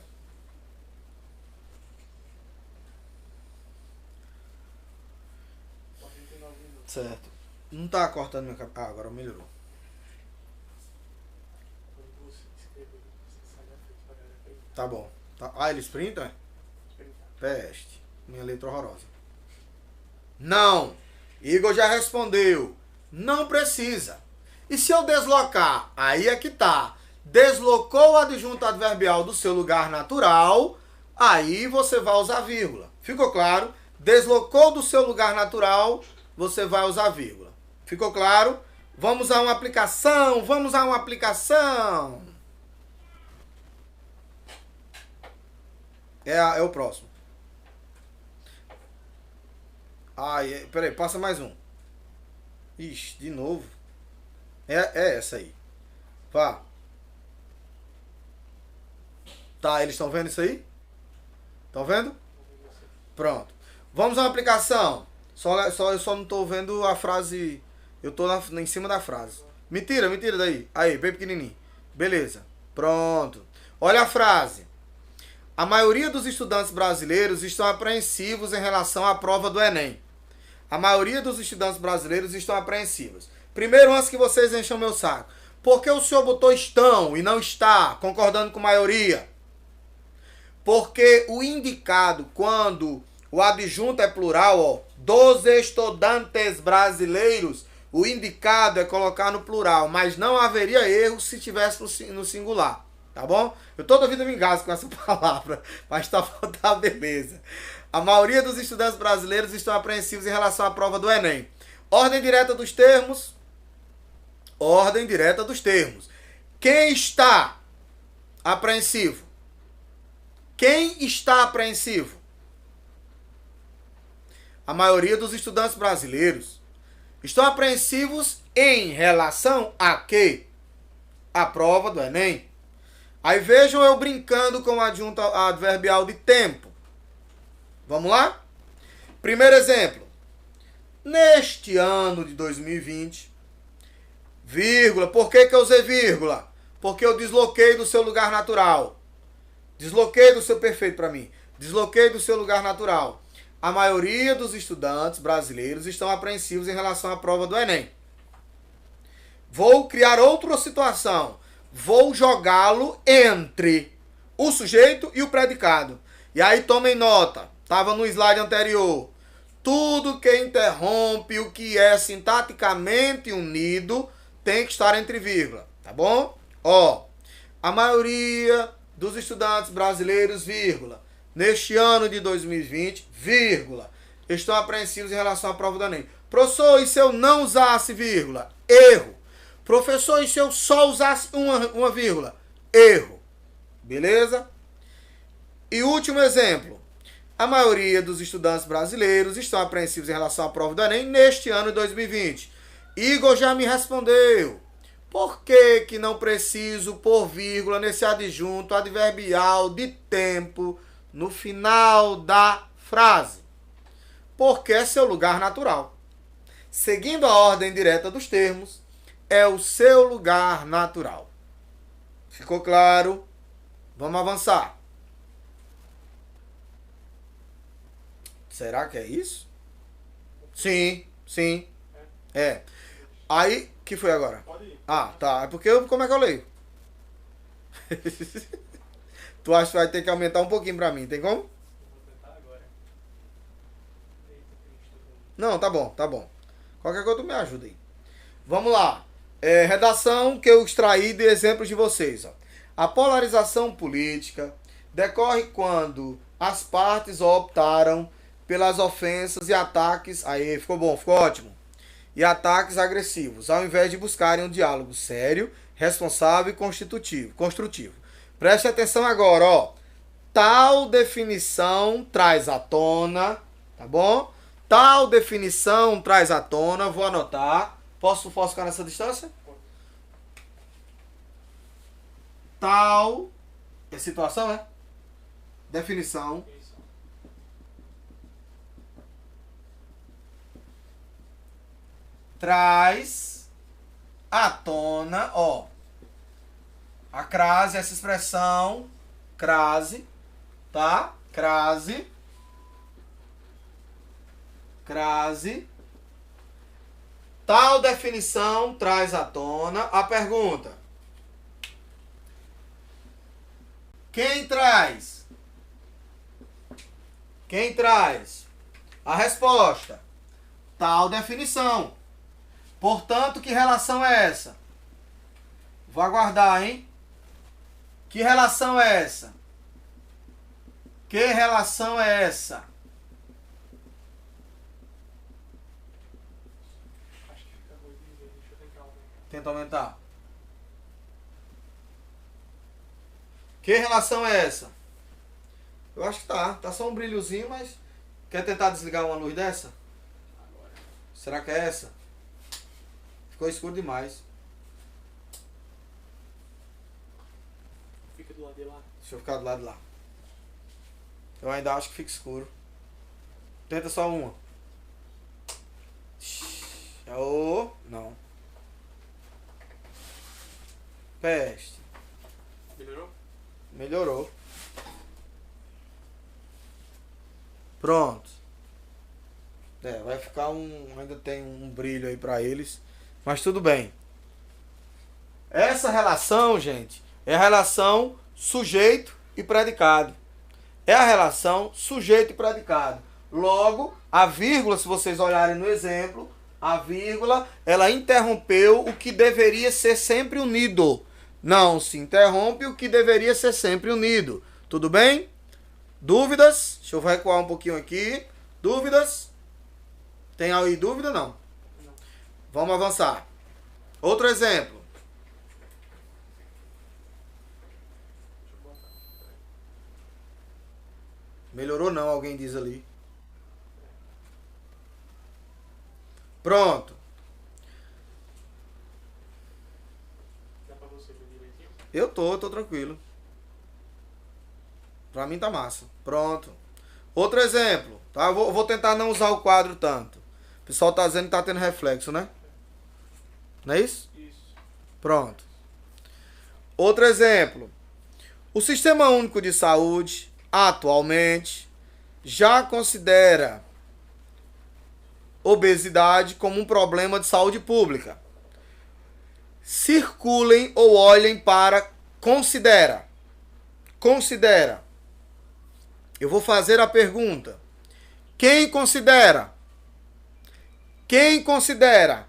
Certo. Não tá cortando minha cabeça. Ah, agora melhorou. Quando você escrever, você sai da frente pra galera printar. Tá bom. Tá. Ah, eles printam? Printar. Peste. Minha letra horrorosa. Não. Igor já respondeu. Não precisa. E se eu deslocar? Aí é que tá. Deslocou o adjunto adverbial do seu lugar natural, aí você vai usar vírgula. Ficou claro? Deslocou do seu lugar natural, você vai usar vírgula. Ficou claro? Vamos a uma aplicação. Vamos a uma aplicação. É o próximo. Peraí, passa mais um. Ixi, de novo. É essa aí. Vá. Tá, eles estão vendo isso aí? Estão vendo? Pronto. Vamos a uma aplicação. Eu só não estou vendo a frase. Eu estou em cima da frase. Mentira daí. Aí, bem pequenininho. Beleza. Pronto. Olha a frase. A maioria dos estudantes brasileiros estão apreensivos em relação à prova do Enem. A maioria dos estudantes brasileiros estão apreensivos. Primeiro, antes que vocês encham meu saco. Por que o senhor botou estão e não está, concordando com a maioria? Porque o indicado, quando o adjunto é plural, ó, dos estudantes brasileiros, o indicado é colocar no plural, mas não haveria erro se tivesse no singular, tá bom? Eu toda vida me engasgo com essa palavra, mas tá beleza. A maioria dos estudantes brasileiros estão apreensivos em relação à prova do Enem. Ordem direta dos termos. Ordem direta dos termos. Quem está apreensivo? Quem está apreensivo? A maioria dos estudantes brasileiros estão apreensivos em relação a quê? A prova do Enem. Aí vejam eu brincando com o adjunto adverbial de tempo. Vamos lá? Primeiro exemplo. Neste ano de 2020, vírgula. Por que eu usei vírgula? Porque eu desloquei do seu lugar natural. Desloquei do seu perfeito para mim. Desloquei do seu lugar natural. A maioria dos estudantes brasileiros estão apreensivos em relação à prova do Enem. Vou criar outra situação. Vou jogá-lo entre o sujeito e o predicado. E aí tomem nota. Estava no slide anterior. Tudo que interrompe o que é sintaticamente unido tem que estar entre vírgula. Tá bom? Ó, a maioria dos estudantes brasileiros, vírgula, neste ano de 2020, vírgula, estão apreensivos em relação à prova do Enem. Professor, e se eu não usasse vírgula? Erro. Professor, e se eu só usasse uma vírgula? Erro. Beleza? E último exemplo. A maioria dos estudantes brasileiros estão apreensivos em relação à prova do Enem neste ano de 2020. Igor já me respondeu. Por que não preciso pôr vírgula nesse adjunto adverbial de tempo no final da frase? Porque é seu lugar natural. Seguindo a ordem direta dos termos, é o seu lugar natural. Ficou claro? Vamos avançar. Será que é isso? Sim. É. Aí, que foi agora? Pode ir. Ah, tá. É porque como é que eu leio? Tu acha que vai ter que aumentar um pouquinho pra mim, tem como? Eu vou tentar agora. Eita, Cristo. Não, tá bom, tá bom. Qualquer coisa tu me ajuda aí. Vamos lá. Redação que eu extraí de exemplos de vocês. Ó. A polarização política decorre quando as partes optaram pelas ofensas e ataques. Aí, ficou bom, ficou ótimo. E ataques agressivos, ao invés de buscarem um diálogo sério, responsável e construtivo. Preste atenção agora, ó. Tal definição traz à tona, tá bom? Tal definição traz à tona, vou anotar. Posso ficar nessa distância? Tal é situação, é? Definição Isso. traz à tona, ó. A crase, essa expressão, crase, tá? Crase. Tal definição traz à tona a pergunta. Quem traz? Quem traz? A resposta. Tal definição. Portanto, que relação é essa? Vou aguardar, hein? Que relação é essa? Que relação é essa? Acho que fica ruim de ver. Deixa eu tentar aumentar. Tenta aumentar. Que relação é essa? Eu acho que tá. Tá só um brilhozinho, mas... Quer tentar desligar uma luz dessa? Agora. Será que é essa? Ficou escuro demais. Fica do lado de lá. Deixa eu ficar do lado de lá. Eu ainda acho que fica escuro. Tenta só uma. Oh, não. Peste. Melhorou? Melhorou. Pronto. Vai ficar ainda tem um brilho aí pra eles. Mas tudo bem. Essa relação, gente, é a relação sujeito e predicado. É a relação sujeito e predicado. Logo, a vírgula, se vocês olharem no exemplo, a vírgula, ela interrompeu o que deveria ser sempre unido. Não se interrompe o que deveria ser sempre unido. Tudo bem? Dúvidas? Deixa eu recuar um pouquinho aqui. Dúvidas? Tem aí dúvida? Não. Não. Vamos avançar. Outro exemplo. Deixa eu botar. Peraí. Melhorou não, alguém diz ali. Pronto. Dá pra você ver direitinho? Eu tô tranquilo. Pra mim tá massa. Pronto. Outro exemplo, tá? Eu vou tentar não usar o quadro tanto. O pessoal tá dizendo que tá tendo reflexo, né? Não é isso? Isso. Pronto. Outro exemplo. O Sistema Único de Saúde, atualmente, já considera obesidade como um problema de saúde pública. Circulem ou olhem para considera. Considera. Eu vou fazer a pergunta. Quem considera? Quem considera?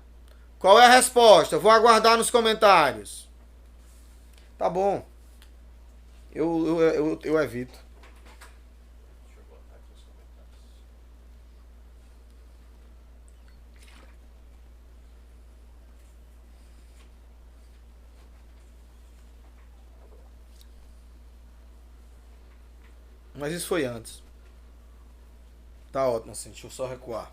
Qual é a resposta? Eu vou aguardar nos comentários. Tá bom. Eu evito. Deixa eu botar aqui os comentários. Mas isso foi antes. Tá ótimo assim. Deixa eu só recuar.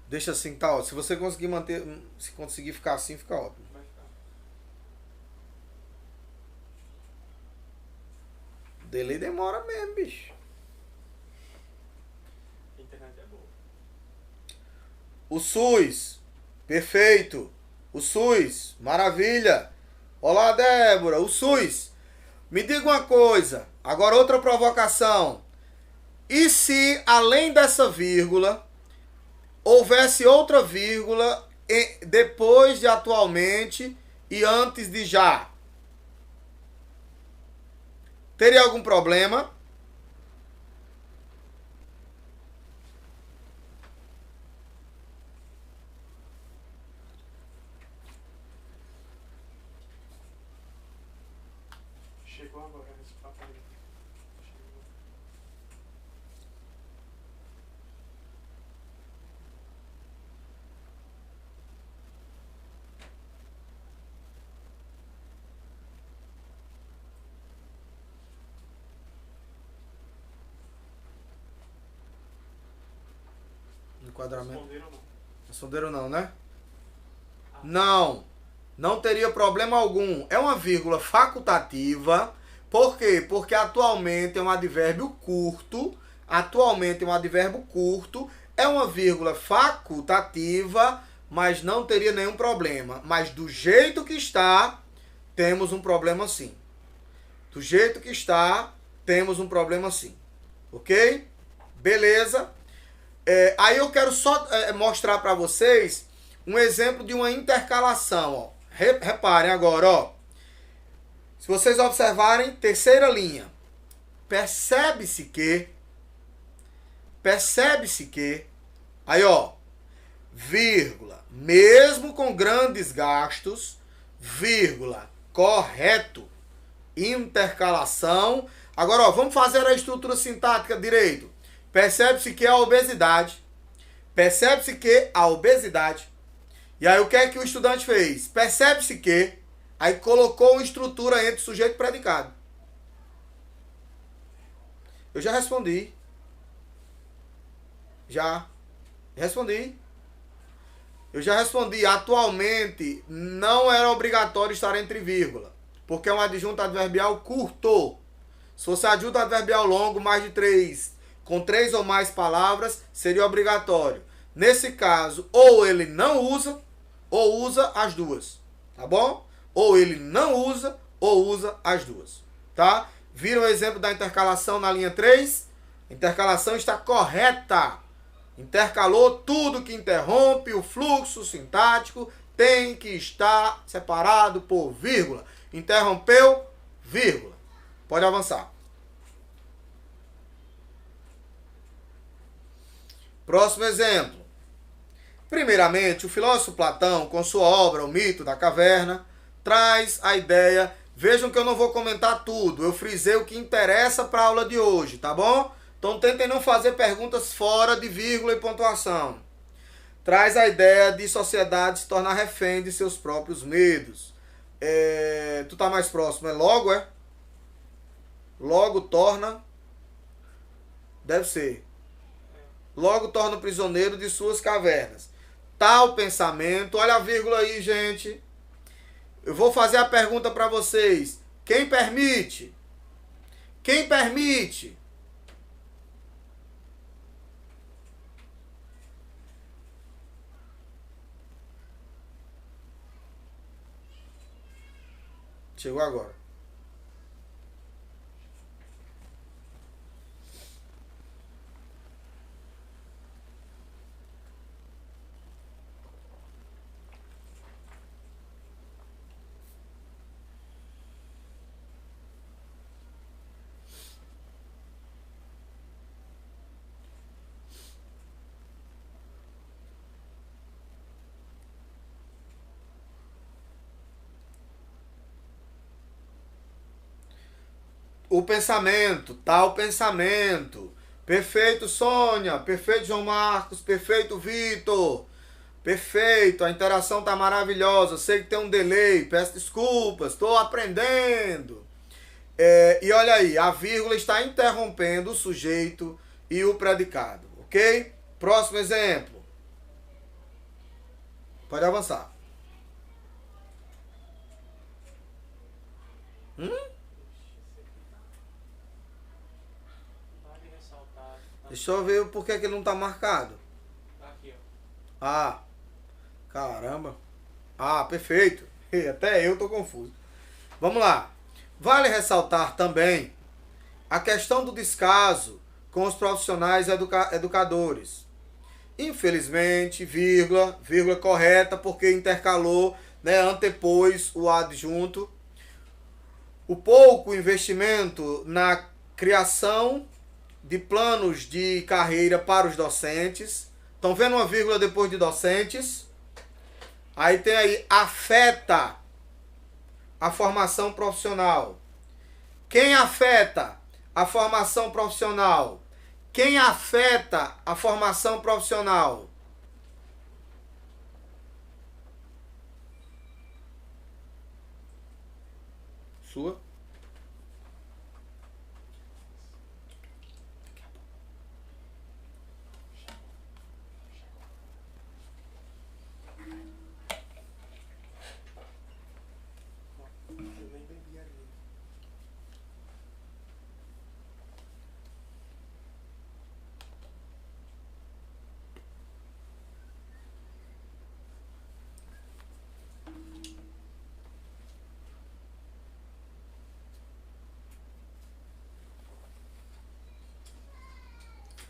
Deixa assim, tá ótimo. Se você conseguir manter... Se conseguir ficar assim, fica ótimo. Vai ficar. O delay demora mesmo, bicho. A internet é boa. O SUS. Perfeito. O SUS. Maravilha. Olá, Débora. O SUS. Me diga uma coisa. Agora outra provocação. E se, além dessa vírgula, houvesse outra vírgula depois de atualmente e antes de já? Teria algum problema? enquadramento. Responderam não. Responderam não, né? Não. Não teria problema algum. É uma vírgula facultativa. Por quê? Porque atualmente é um advérbio curto. Atualmente é um advérbio curto. É uma vírgula facultativa, mas não teria nenhum problema. Mas do jeito que está, temos um problema sim. Do jeito que está, temos um problema sim. Ok? Beleza? Aí eu quero só mostrar para vocês um exemplo de uma intercalação. Ó. Reparem agora, ó. Se vocês observarem, terceira linha. Percebe-se que, aí ó, vírgula, mesmo com grandes gastos, vírgula, correto, intercalação. Agora, ó, vamos fazer a estrutura sintática direito. Percebe-se que a obesidade. Percebe-se que a obesidade. E aí o que é que o estudante fez? Percebe-se que, aí colocou uma estrutura entre sujeito e predicado. Eu já respondi. Já respondi. Eu já respondi. Atualmente não era obrigatório estar entre vírgula, porque é um adjunto adverbial curto. Se fosse adjunto adverbial longo, mais de 3, com 3 ou mais palavras, seria obrigatório. Nesse caso, ou ele não usa, ou usa as duas. Tá bom? Ou ele não usa, ou usa as duas. Tá? Viram o exemplo da intercalação na linha 3? Intercalação está correta. Intercalou, tudo que interrompe o fluxo sintático tem que estar separado por vírgula. Interrompeu, vírgula. Pode avançar. Próximo exemplo. Primeiramente, o filósofo Platão, com sua obra O Mito da Caverna, traz a ideia. Vejam que eu não vou comentar tudo. Eu frisei o que interessa para a aula de hoje, tá bom? Então tentem não fazer perguntas fora de vírgula e pontuação. Traz a ideia de sociedade se tornar refém de seus próprios medos. Tu tá mais próximo, é logo, é? Logo torna. Deve ser. Logo torna o prisioneiro de suas cavernas. Tal pensamento. Olha a vírgula aí, gente. Eu vou fazer a pergunta para vocês. Quem permite? Quem permite? Chegou agora. O pensamento, tal pensamento. Perfeito, Sônia. Perfeito, João Marcos. Perfeito, Vitor. Perfeito, a interação tá maravilhosa. Sei que tem um delay, peço desculpas, estou aprendendo. E olha aí, a vírgula está interrompendo o sujeito e o predicado, ok? Próximo exemplo. Pode avançar. Deixa eu ver por que ele não está marcado. Aqui, ó. Ah, caramba. Ah, perfeito. Até eu tô confuso. Vamos lá. Vale ressaltar também a questão do descaso com os profissionais educadores. Infelizmente, vírgula correta, porque intercalou, né, antepôs o adjunto. O pouco investimento na criação de planos de carreira para os docentes. Estão vendo uma vírgula depois de docentes? Aí tem aí, afeta a formação profissional. Quem afeta a formação profissional? Quem afeta a formação profissional? Sua?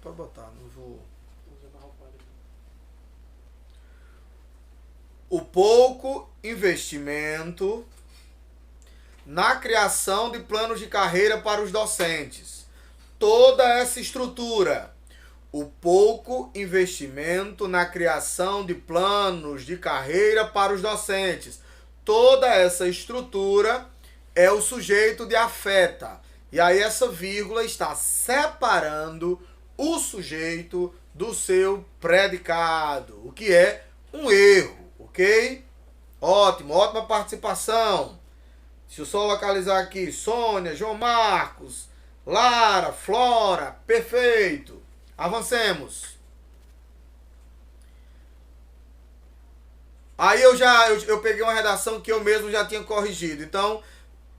pode botar, não vou. Usando a roupa ali. O pouco investimento na criação de planos de carreira para os docentes. Toda essa estrutura. O pouco investimento na criação de planos de carreira para os docentes. Toda essa estrutura é o sujeito de afeta. E aí essa vírgula está separando o sujeito do seu predicado, o que é um erro, ok? Ótimo, ótima participação. Deixa eu só localizar aqui. Sônia, João Marcos, Lara, Flora, perfeito. Avancemos. Aí eu peguei uma redação que eu mesmo já tinha corrigido. Então,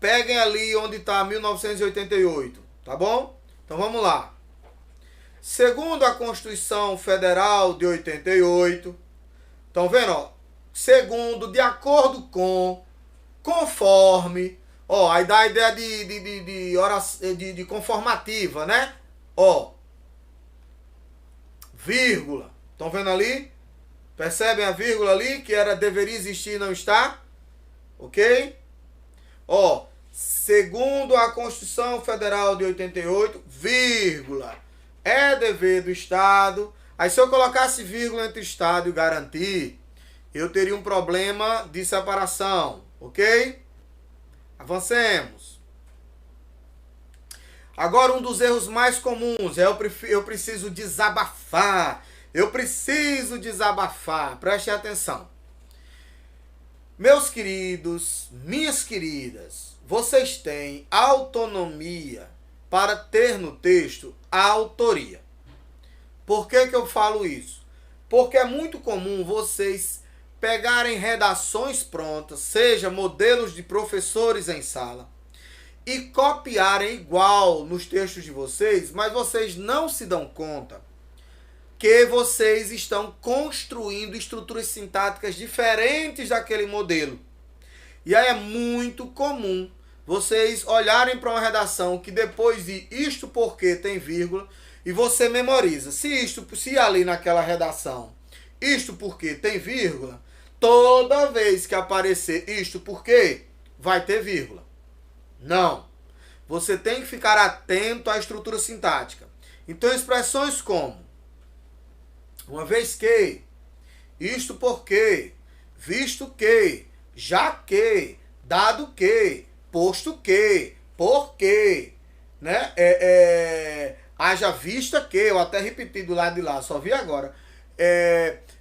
peguem ali onde está 1988, tá bom? Então vamos lá. Segundo a Constituição Federal de 88, estão vendo, ó? Segundo, de acordo com, conforme, ó, aí dá a ideia de conformativa, né? Ó, vírgula. Estão vendo ali? Percebem a vírgula ali? Que era deveria existir e não está? Ok? Ó, segundo a Constituição Federal de 88, vírgula, é dever do Estado. Aí se eu colocasse vírgula entre Estado e garantir, eu teria um problema de separação, ok? Avancemos. Agora, um dos erros mais comuns é eu preciso desabafar. Eu preciso desabafar. Prestem atenção. Meus queridos, minhas queridas, vocês têm autonomia para ter no texto a autoria. Por que eu falo isso? Porque é muito comum vocês pegarem redações prontas, seja modelos de professores em sala, e copiarem igual nos textos de vocês, mas vocês não se dão conta que vocês estão construindo estruturas sintáticas diferentes daquele modelo. E aí é muito comum vocês olharem para uma redação que depois de isto porque tem vírgula, e você memoriza. Se ali naquela redação, isto porque tem vírgula, toda vez que aparecer isto porque, vai ter vírgula. Não. Você tem que ficar atento à estrutura sintática. Então, expressões como uma vez que, isto porque, visto que, já que, dado que, posto que, porque, né? Haja vista que, eu até repeti do lado de lá, só vi agora.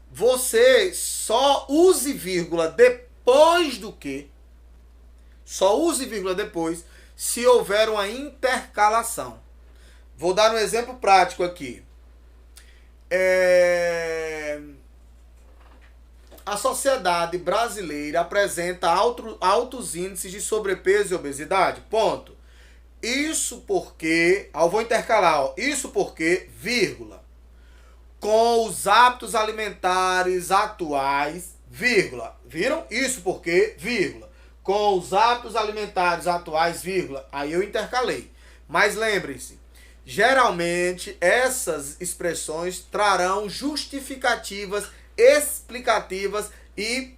Você só use vírgula depois do que, só use vírgula depois, se houver uma intercalação. Vou dar um exemplo prático aqui. A sociedade brasileira apresenta altos índices de sobrepeso e obesidade. Ponto. Isso porque, eu vou intercalar, ó, isso porque, vírgula, com os hábitos alimentares atuais, vírgula, viram? Isso porque, vírgula, com os hábitos alimentares atuais, vírgula, aí eu intercalei. Mas lembrem-se, geralmente essas expressões trarão justificativas, explicativas e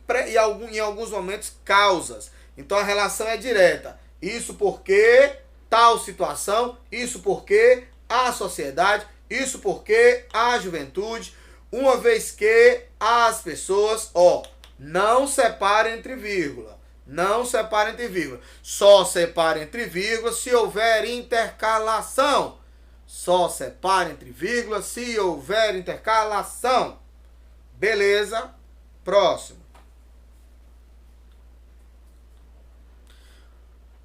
em alguns momentos causas. Então a relação é direta. Isso porque tal situação, isso porque a sociedade, isso porque a juventude, uma vez que as pessoas, ó, não separem entre vírgula. Não separem entre vírgula. Só separem entre vírgulas se houver intercalação. Só separe entre vírgulas se houver intercalação. Beleza? Próximo.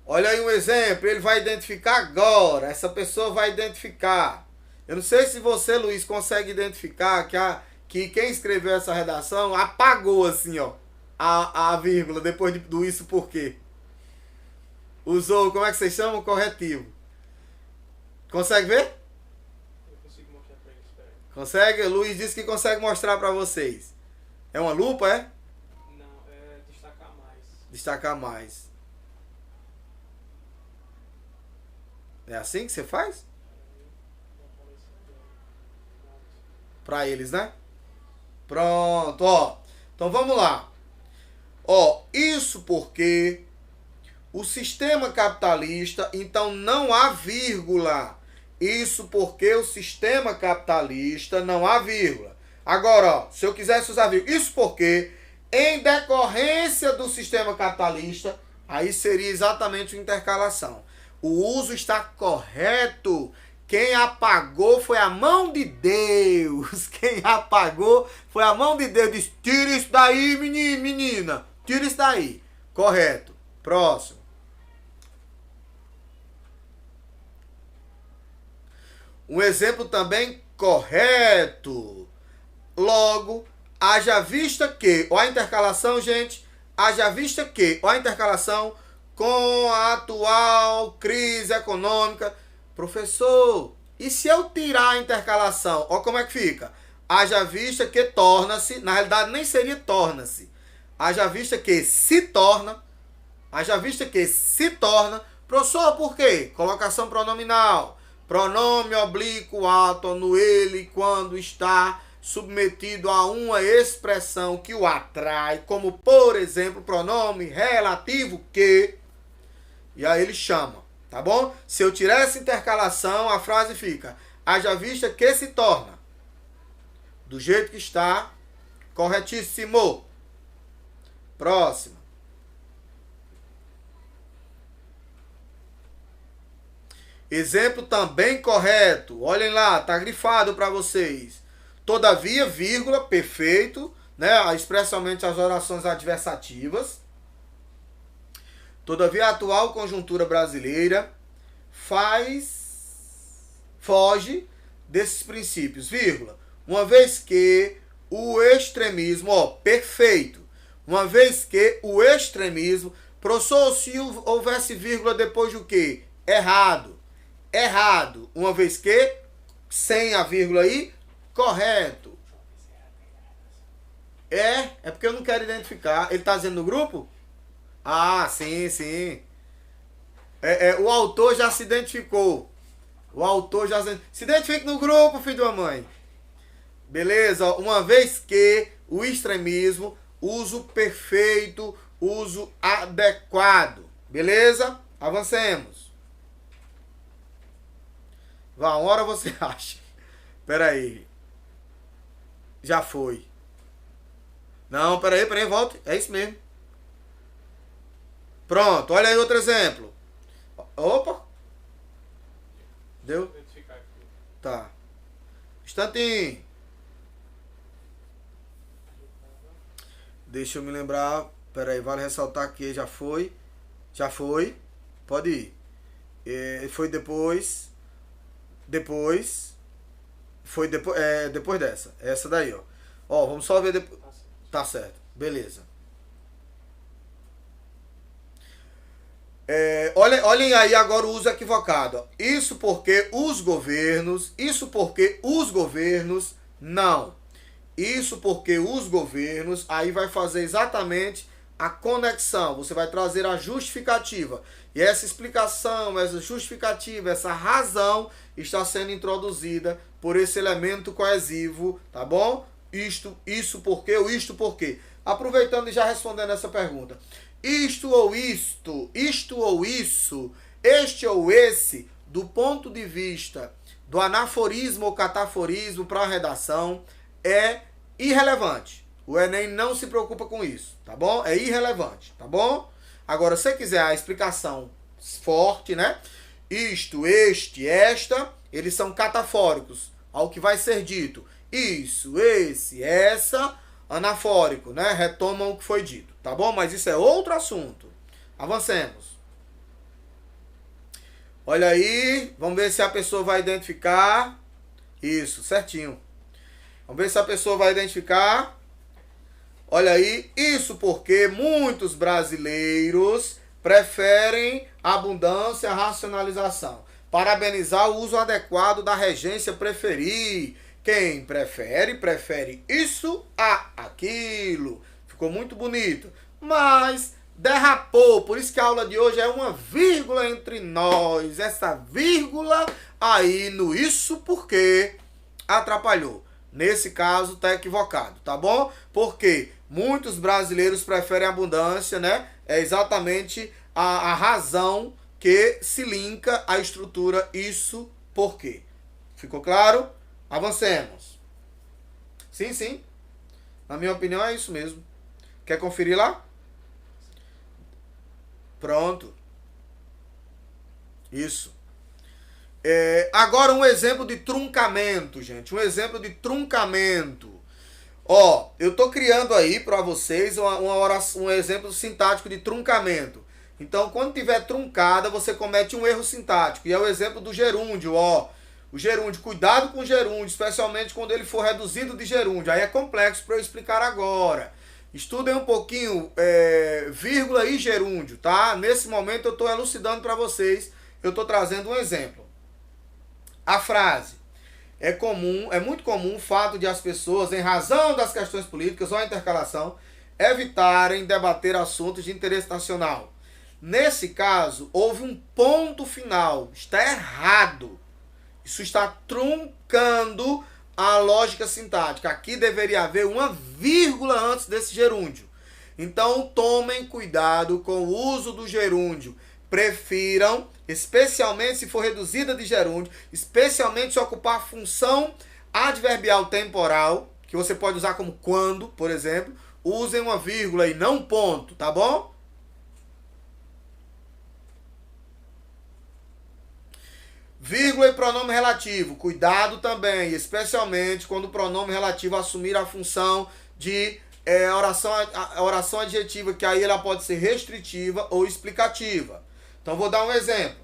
Olha aí um exemplo. Ele vai identificar agora. Essa pessoa vai identificar. Eu não sei se você, Luiz, consegue identificar que quem escreveu essa redação apagou assim, ó, a vírgula depois do isso por quê. Usou, como é que vocês chamam? Corretivo. Consegue ver? Eu consigo mostrar pra eles, peraí. Consegue? O Luiz disse que consegue mostrar para vocês. É uma lupa, é? Não, é destacar mais. Destacar mais. É assim que você faz? Aí, vou aparecer agora. para eles, né? Pronto, ó. Então vamos lá. Ó, isso porque o sistema capitalista, então não há vírgula. Isso porque o sistema capitalista não há vírgula. Agora, ó, se eu quisesse usar vírgula, isso porque em decorrência do sistema capitalista, aí seria exatamente uma intercalação. O uso está correto. Quem apagou foi a mão de Deus. Quem apagou foi a mão de Deus. Diz, tira isso daí, menina. Tira isso daí. Correto. Próximo. Um exemplo também correto. Logo, haja vista que, ó a intercalação, gente, haja vista que, ó a intercalação, com a atual crise econômica. Professor, e se eu tirar a intercalação, ó como é que fica? Haja vista que torna-se, na realidade nem seria torna-se, haja vista que se torna, haja vista que se torna. Professor, por quê? Colocação pronominal. Pronome oblíquo ato no ele quando está submetido a uma expressão que o atrai, como por exemplo, pronome relativo que, e aí ele chama, tá bom? Se eu tirar essa intercalação, a frase fica, haja vista que se torna, do jeito que está, corretíssimo. Próximo. Exemplo também correto. Olhem lá, tá grifado para vocês. Todavia, vírgula, perfeito, né? Especialmente as orações adversativas. Todavia, a atual conjuntura brasileira foge desses princípios, vírgula. Uma vez que o extremismo, ó, perfeito. Uma vez que o extremismo, professor, se houvesse vírgula depois do quê? Errado. Errado. Uma vez que, sem a vírgula aí, correto. É porque eu não quero identificar. Ele está dizendo no grupo? Ah, sim, sim. O autor já se identificou. O autor já se identifica no grupo, filho de uma mãe. Beleza? Uma vez que o extremismo, uso perfeito, uso adequado. Beleza? Avancemos. Vá, uma hora você acha. Pera aí. Já foi. Não, pera aí, volta. É isso mesmo. Pronto, olha aí outro exemplo. Opa. Deu? Tá. Instantinho. Deixa eu me lembrar. Pera aí, vale ressaltar que já foi. Já foi. Pode ir. Foi depois. Foi depois dessa. Essa daí, ó. Ó, vamos só ver depois. Tá certo. Beleza. Olhem aí agora o uso equivocado. Isso porque os governos. Não. Isso porque os governos. Aí vai fazer exatamente a conexão. Você vai trazer a justificativa. E essa explicação, essa justificativa, essa razão está sendo introduzida por esse elemento coesivo, tá bom? Isso porque, o isto porque. Aproveitando e já respondendo essa pergunta. Isto ou isto, isto ou isso, este ou esse, do ponto de vista do anaforismo ou cataforismo para a redação, é irrelevante. O Enem não se preocupa com isso, tá bom? É irrelevante, tá bom? Agora, se você quiser a explicação forte, né? Isto, este, esta, eles são catafóricos ao que vai ser dito. Isso, esse, essa, anafórico, né? Retomam o que foi dito, tá bom? Mas isso é outro assunto. Avancemos. Olha aí, vamos ver se a pessoa vai identificar. Isso, certinho. Vamos ver se a pessoa vai identificar. Olha aí, isso porque muitos brasileiros preferem abundância à racionalização. Parabenizar o uso adequado da regência preferir. Quem prefere isso a aquilo. Ficou muito bonito. Mas derrapou. Por isso que a aula de hoje é uma vírgula entre nós. Essa vírgula aí no isso porque atrapalhou. Nesse caso, tá equivocado, tá bom? Porque muitos brasileiros preferem abundância, né? É exatamente a razão que se linka à estrutura isso por quê. Ficou claro? Avancemos. Sim, sim. Na minha opinião é isso mesmo. Quer conferir lá? Pronto. Isso. Agora um exemplo de truncamento, gente. Um exemplo de truncamento. Ó, eu tô criando aí para vocês um exemplo sintático de truncamento. Então, quando tiver truncada, você comete um erro sintático. E é o exemplo do gerúndio, ó. O gerúndio, cuidado com o gerúndio, especialmente quando ele for reduzido de gerúndio. Aí é complexo para eu explicar agora. Estudem um pouquinho vírgula e gerúndio, tá? Nesse momento eu estou elucidando para vocês. Eu estou trazendo um exemplo. A frase: é muito comum o fato de as pessoas, em razão das questões políticas ou a intercalação, evitarem debater assuntos de interesse nacional. Nesse caso, houve um ponto final. Está errado. Isso está truncando a lógica sintática. Aqui deveria haver uma vírgula antes desse gerúndio. Então, tomem cuidado com o uso do gerúndio. Prefiram, especialmente se for reduzida de gerúndio, especialmente se ocupar a função adverbial temporal, que você pode usar como quando, por exemplo, usem uma vírgula e não um ponto, tá bom? Vírgula e pronome relativo, cuidado também, especialmente quando o pronome relativo assumir a função de oração adjetiva, que aí ela pode ser restritiva ou explicativa. Então vou dar um exemplo.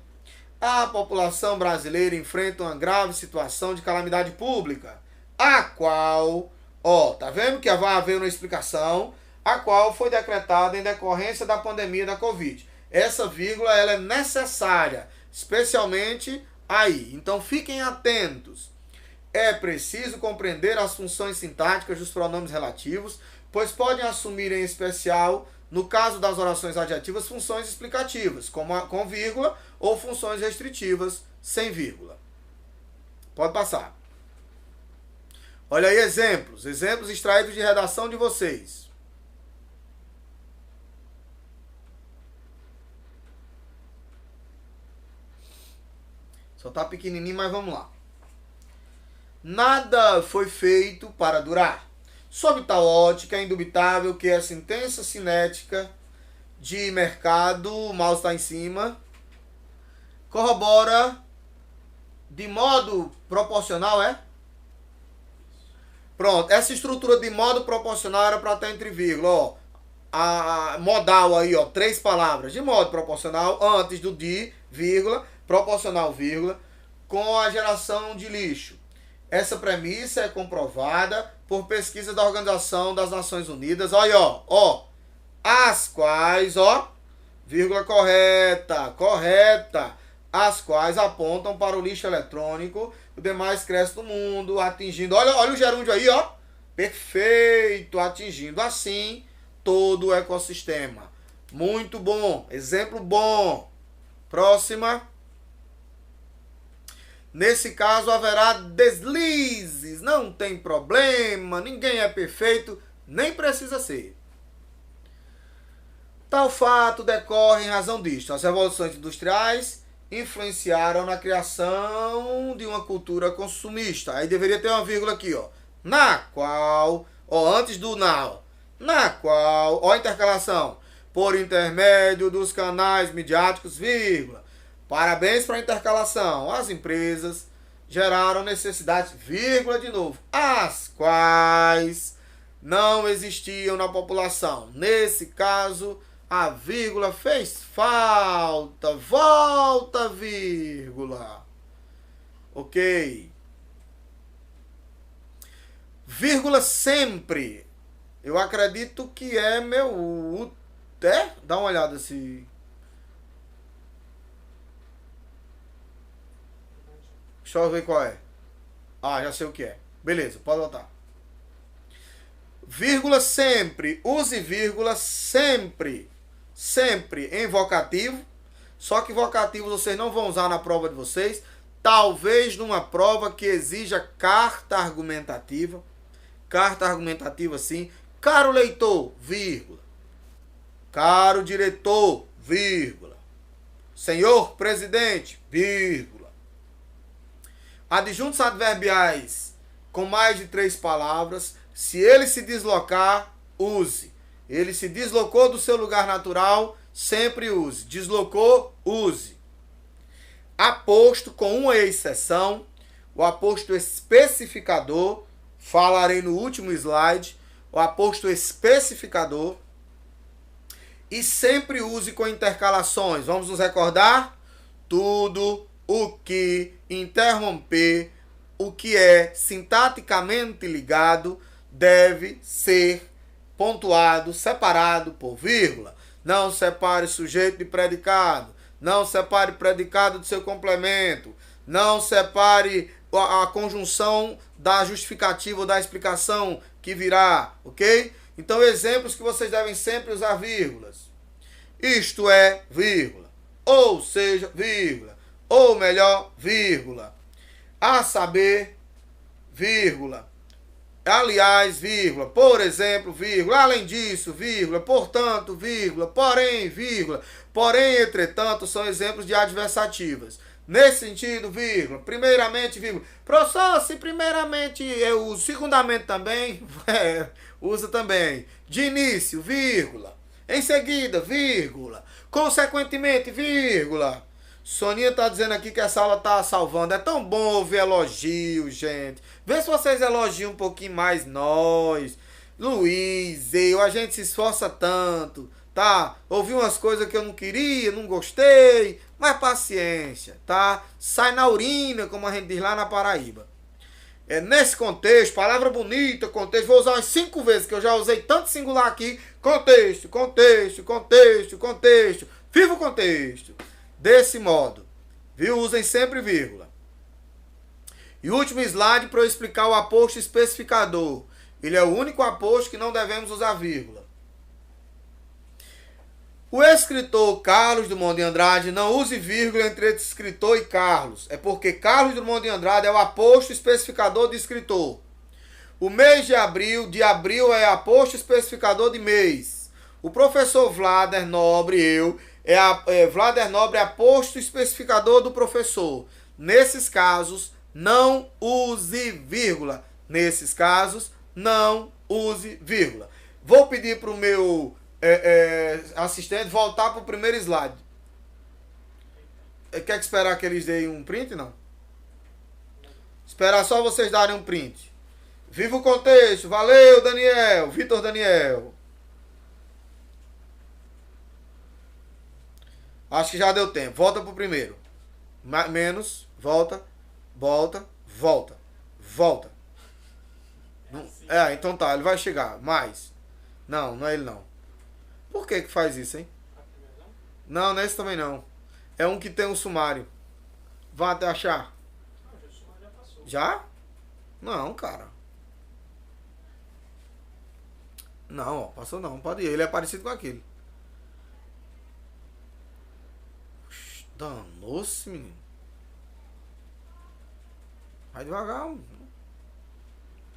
A população brasileira enfrenta uma grave situação de calamidade pública, a qual, ó, tá vendo que vai haver uma explicação, a qual foi decretada em decorrência da pandemia da Covid. Essa vírgula ela é necessária, especialmente aí. Então fiquem atentos. É preciso compreender as funções sintáticas dos pronomes relativos, pois podem assumir em especial, no caso das orações adjetivas, funções explicativas, com vírgula, ou funções restritivas, sem vírgula. Pode passar. Olha aí exemplos extraídos de redação de vocês. Só tá pequenininho, mas vamos lá. Nada foi feito para durar. Sob tal ótica, é indubitável que a sentença cinética de mercado, o mouse está em cima, corrobora de modo proporcional, Pronto, essa estrutura de modo proporcional era para estar entre vírgula, ó. A modal aí, ó, 3 palavras, de modo proporcional, antes do de, vírgula, proporcional, vírgula, com a geração de lixo. Essa premissa é comprovada por pesquisa da Organização das Nações Unidas, olha, ó, as quais, ó, vírgula correta, as quais apontam para o lixo eletrônico, o demais cresce no mundo, atingindo, olha o gerúndio aí, ó, perfeito, atingindo assim todo o ecossistema. Muito bom, exemplo bom. Próxima. Nesse caso haverá deslizes, não tem problema, ninguém é perfeito, nem precisa ser. Tal fato decorre em razão disto. As revoluções industriais influenciaram na criação de uma cultura consumista. Aí deveria ter uma vírgula aqui, ó. Na qual, ó, antes do na qual, ó, intercalação, por intermédio dos canais midiáticos, vírgula. Parabéns para a intercalação. As empresas geraram necessidades, vírgula de novo, as quais não existiam na população. Nesse caso, a vírgula fez falta. Volta, vírgula. Ok. Vírgula sempre. Eu acredito que é meu... Dá uma olhada se... Deixa eu ver qual é. Ah, já sei o que é. Beleza, pode botar. Vírgula sempre. Use vírgula sempre. Sempre em vocativo. Só que vocativos vocês não vão usar na prova de vocês. Talvez numa prova que exija carta argumentativa. carta argumentativa assim. Caro leitor, vírgula. Caro diretor, vírgula. Senhor presidente, vírgula. Adjuntos adverbiais com mais de 3 palavras. Se ele se deslocar, use. Ele se deslocou do seu lugar natural, sempre use. Deslocou, use. Aposto, com uma exceção, o aposto especificador, falarei no último slide, o aposto especificador, e sempre use com intercalações. Vamos nos recordar? Tudo o que interromper, o que é sintaticamente ligado, deve ser pontuado, separado por vírgula. Não separe sujeito de predicado. Não separe predicado do seu complemento. Não separe a conjunção da justificativa ou da explicação que virá, ok? Então, exemplos que vocês devem sempre usar vírgulas. Isto é, vírgula. Ou seja, vírgula. Ou melhor, vírgula. A saber, vírgula. Aliás, vírgula. Por exemplo, vírgula. Além disso, vírgula. Portanto, vírgula. Porém, vírgula. Porém, entretanto, são exemplos de adversativas. Nesse sentido, vírgula. Primeiramente, vírgula. Professor, se primeiramente eu uso, segundamente também, usa também. De início, vírgula. Em seguida, vírgula. Consequentemente, vírgula. Soninha tá dizendo aqui que essa aula tá salvando. É tão bom ouvir elogios, gente. Vê se vocês elogiam um pouquinho mais nós. Luiz, a gente se esforça tanto, tá? Ouvi umas coisas que eu não queria, não gostei. Mas paciência, tá? Sai na urina, como a gente diz lá na Paraíba. É nesse contexto, palavra bonita, contexto. Vou usar umas 5 vezes, que eu já usei tanto singular aqui. Contexto, contexto, contexto, contexto. Viva o contexto. Desse modo, viu? Usem sempre vírgula. E último slide para eu explicar o aposto especificador. Ele é o único aposto que não devemos usar vírgula. O escritor Carlos Drummond de Andrade não use vírgula entre escritor e Carlos. É porque Carlos Drummond de Andrade é o aposto especificador de escritor. O mês de abril é aposto especificador de mês. O professor Vlader Nobre, Vlader Nobre é aposto especificador do professor. Nesses casos, não use vírgula. Nesses casos, não use vírgula. Vou pedir para o meu assistente voltar para o primeiro slide. Quer que esperar que eles deem um print? Não. Esperar só vocês darem um print. Viva o contexto. Valeu, Daniel. Vitor Daniel. Acho que já deu tempo. Volta pro primeiro. Menos. Volta. Volta. Volta. Volta. Então tá. Ele vai chegar. Mais. Não, não é ele não. Por que faz isso, hein? Não, não é esse também não. É um que tem um sumário. Vá até achar. O sumário já passou. Já? Não, cara. Não, ó. Passou não. Pode ir. Ele é parecido com aquele. Danou-se, menino. Vai devagar.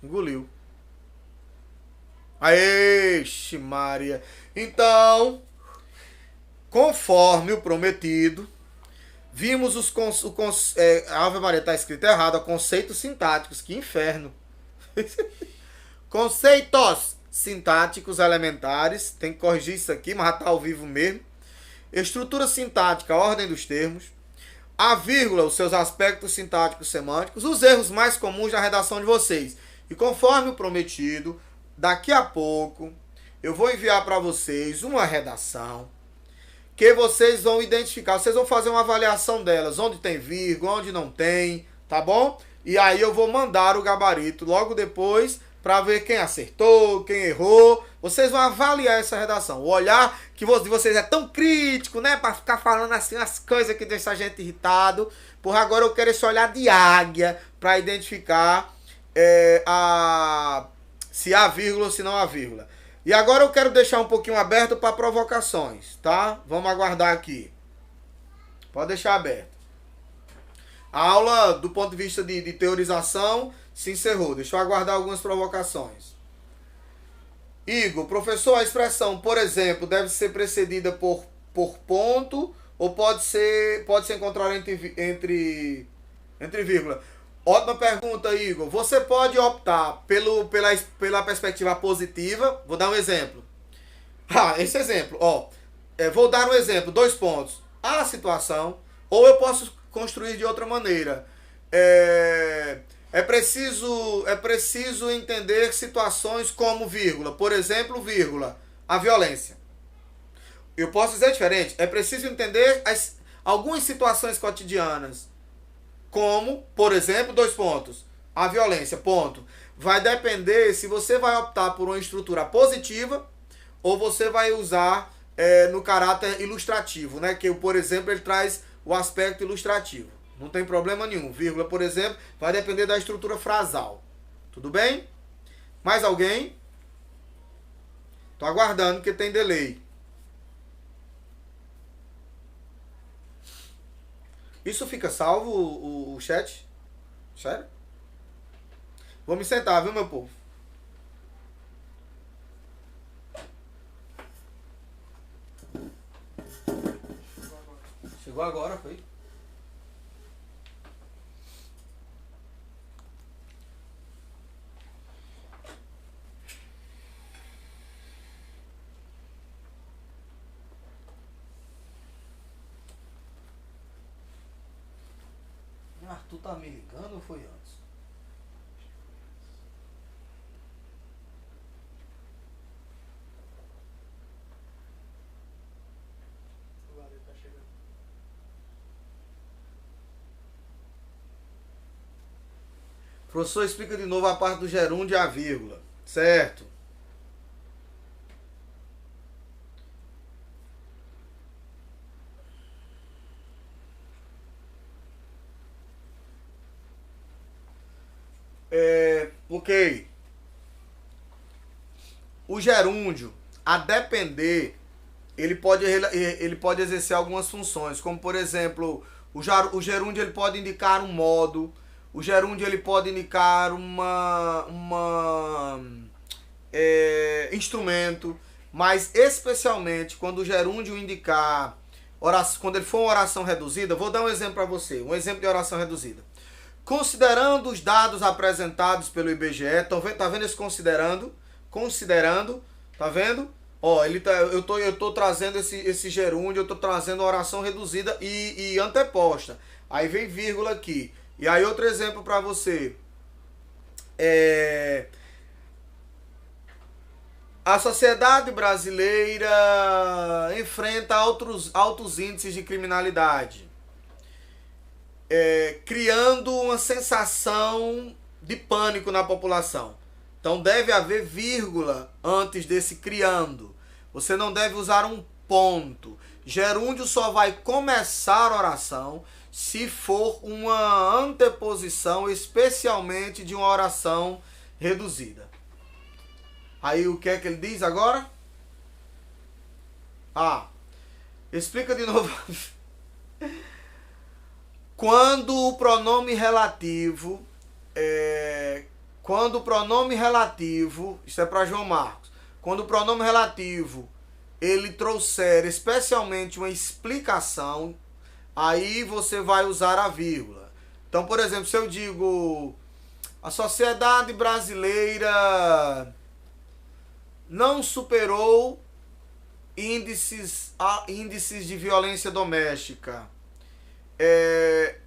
Engoliu. Aê, Maria. Então, conforme o prometido, vimos a Ave Maria está escrito errado, conceitos sintáticos. Que inferno. Conceitos sintáticos elementares. Tem que corrigir isso aqui, mas já está ao vivo mesmo. Estrutura sintática, a ordem dos termos. A vírgula, os seus aspectos sintáticos semânticos. Os erros mais comuns da redação de vocês. E conforme o prometido, daqui a pouco eu vou enviar para vocês uma redação que vocês vão identificar. Vocês vão fazer uma avaliação delas. Onde tem vírgula, onde não tem. Tá bom? E aí eu vou mandar o gabarito logo depois para ver quem acertou, quem errou. Vocês vão avaliar essa redação. O olhar que de vocês é tão crítico, né? Para ficar falando assim as coisas que deixam a gente irritado. Por agora eu quero esse olhar de águia para identificar se há vírgula ou se não há vírgula. E agora eu quero deixar um pouquinho aberto para provocações, tá? Vamos aguardar aqui. Pode deixar aberto. A aula, do ponto de vista de teorização, se encerrou. Deixa eu aguardar algumas provocações. Igor, professor, a expressão, por exemplo, deve ser precedida por ponto ou pode ser encontrada entre vírgula? Ótima pergunta, Igor. Você pode optar pela perspectiva positiva. Vou dar um exemplo. Esse exemplo, ó. Vou dar um exemplo, 2 pontos. A situação, ou eu posso construir de outra maneira. É preciso entender situações como vírgula. Por exemplo, vírgula, a violência. Eu posso dizer diferente. É preciso entender algumas situações cotidianas. Como, por exemplo, 2 pontos. A violência, ponto. Vai depender se você vai optar por uma estrutura positiva ou você vai usar no caráter ilustrativo, né? Que, por exemplo, ele traz o aspecto ilustrativo. Não tem problema nenhum. Vírgula, por exemplo, vai depender da estrutura frasal. Tudo bem? Mais alguém? Tô aguardando que tem delay. Isso fica salvo, o chat? Sério? Vou me sentar, viu, meu povo? Chegou agora, foi? Arthur tá me ligando ou foi antes? Tá chegando. Professor, explica de novo a parte do gerúndio e a vírgula. Certo. Ok. O gerúndio, a depender, ele pode exercer algumas funções, como por exemplo, o gerúndio ele pode indicar um modo, o gerúndio ele pode indicar instrumento, mas especialmente quando o gerúndio indicar quando ele for uma oração reduzida, vou dar um exemplo para você, um exemplo de oração reduzida. Considerando os dados apresentados pelo IBGE, tá vendo esse considerando, tá vendo? Ó, eu tô trazendo esse gerúndio, eu tô trazendo a oração reduzida e anteposta. Aí vem vírgula aqui. E aí outro exemplo para você. A sociedade brasileira enfrenta altos índices de criminalidade. Criando uma sensação de pânico na população. Então deve haver vírgula antes desse criando. Você não deve usar um ponto. Gerúndio só vai começar a oração se for uma anteposição, especialmente de uma oração reduzida. Aí o que é que ele diz agora? Explica de novo. Quando o pronome relativo, isso é para João Marcos, quando o pronome relativo ele trouxer especialmente uma explicação, aí você vai usar a vírgula. Então, por exemplo, se eu digo a sociedade brasileira não superou índices de violência doméstica,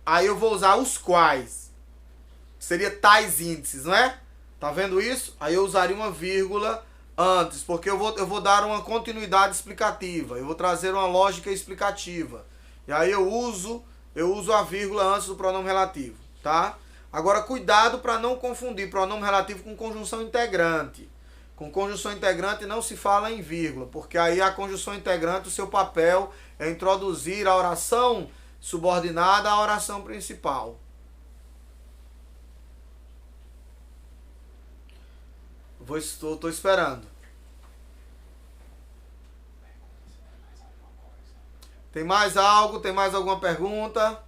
aí eu vou usar os quais. Seria tais índices, não é? Tá vendo isso? Aí eu usaria uma vírgula antes, porque eu vou dar uma continuidade explicativa. Eu vou trazer uma lógica explicativa. E aí eu uso a vírgula antes do pronome relativo, tá? Agora cuidado para não confundir pronome relativo com conjunção integrante. Com conjunção integrante não se fala em vírgula, porque aí a conjunção integrante, o seu papel é introduzir a oração subordinada à oração principal. Estou esperando. Tem mais algo? Tem mais alguma pergunta?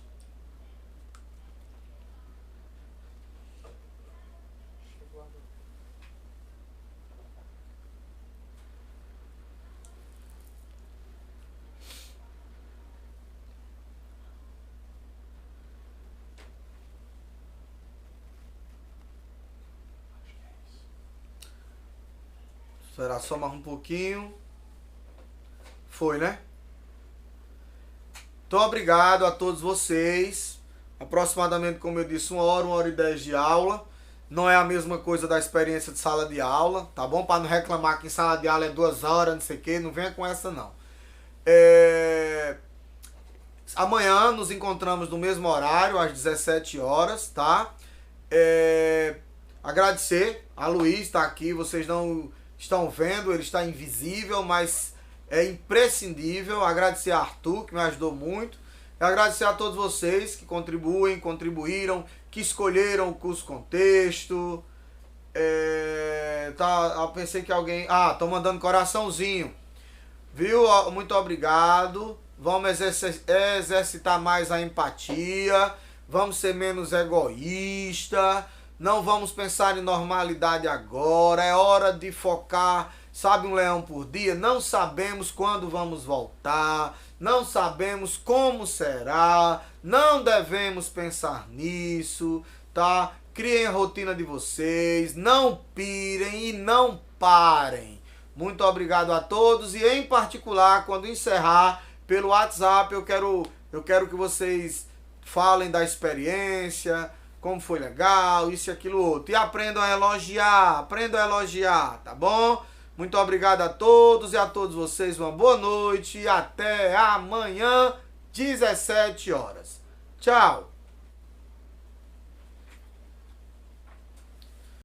Esperar só mais um pouquinho. Foi, né? Então, obrigado a todos vocês. Aproximadamente, como eu disse, 1 hora e 10 de aula. Não é a mesma coisa da experiência de sala de aula, tá bom? Para não reclamar que em sala de aula é 2 horas, não sei o que. Não venha com essa, não. Amanhã nos encontramos no mesmo horário, às 17 horas, tá? Agradecer a Luiz, está aqui. Vocês não estão vendo, ele está invisível, mas é imprescindível. Agradecer a Arthur, que me ajudou muito. E agradecer a todos vocês que contribuíram, que escolheram o curso Contexto. Eu pensei que alguém... estão mandando coraçãozinho. Viu? Muito obrigado. Vamos exercitar mais a empatia. Vamos ser menos egoísta. Não vamos pensar em normalidade agora. É hora de focar. Sabe, um leão por dia? Não sabemos quando vamos voltar. Não sabemos como será. Não devemos pensar nisso, tá? Criem a rotina de vocês. Não pirem e não parem. Muito obrigado a todos. E em particular, quando encerrar, pelo WhatsApp, eu quero que vocês falem da experiência, como foi legal, isso e aquilo outro. E aprendam a elogiar, tá bom? Muito obrigado a todos e a todos vocês. Uma boa noite e até amanhã, 17 horas. Tchau!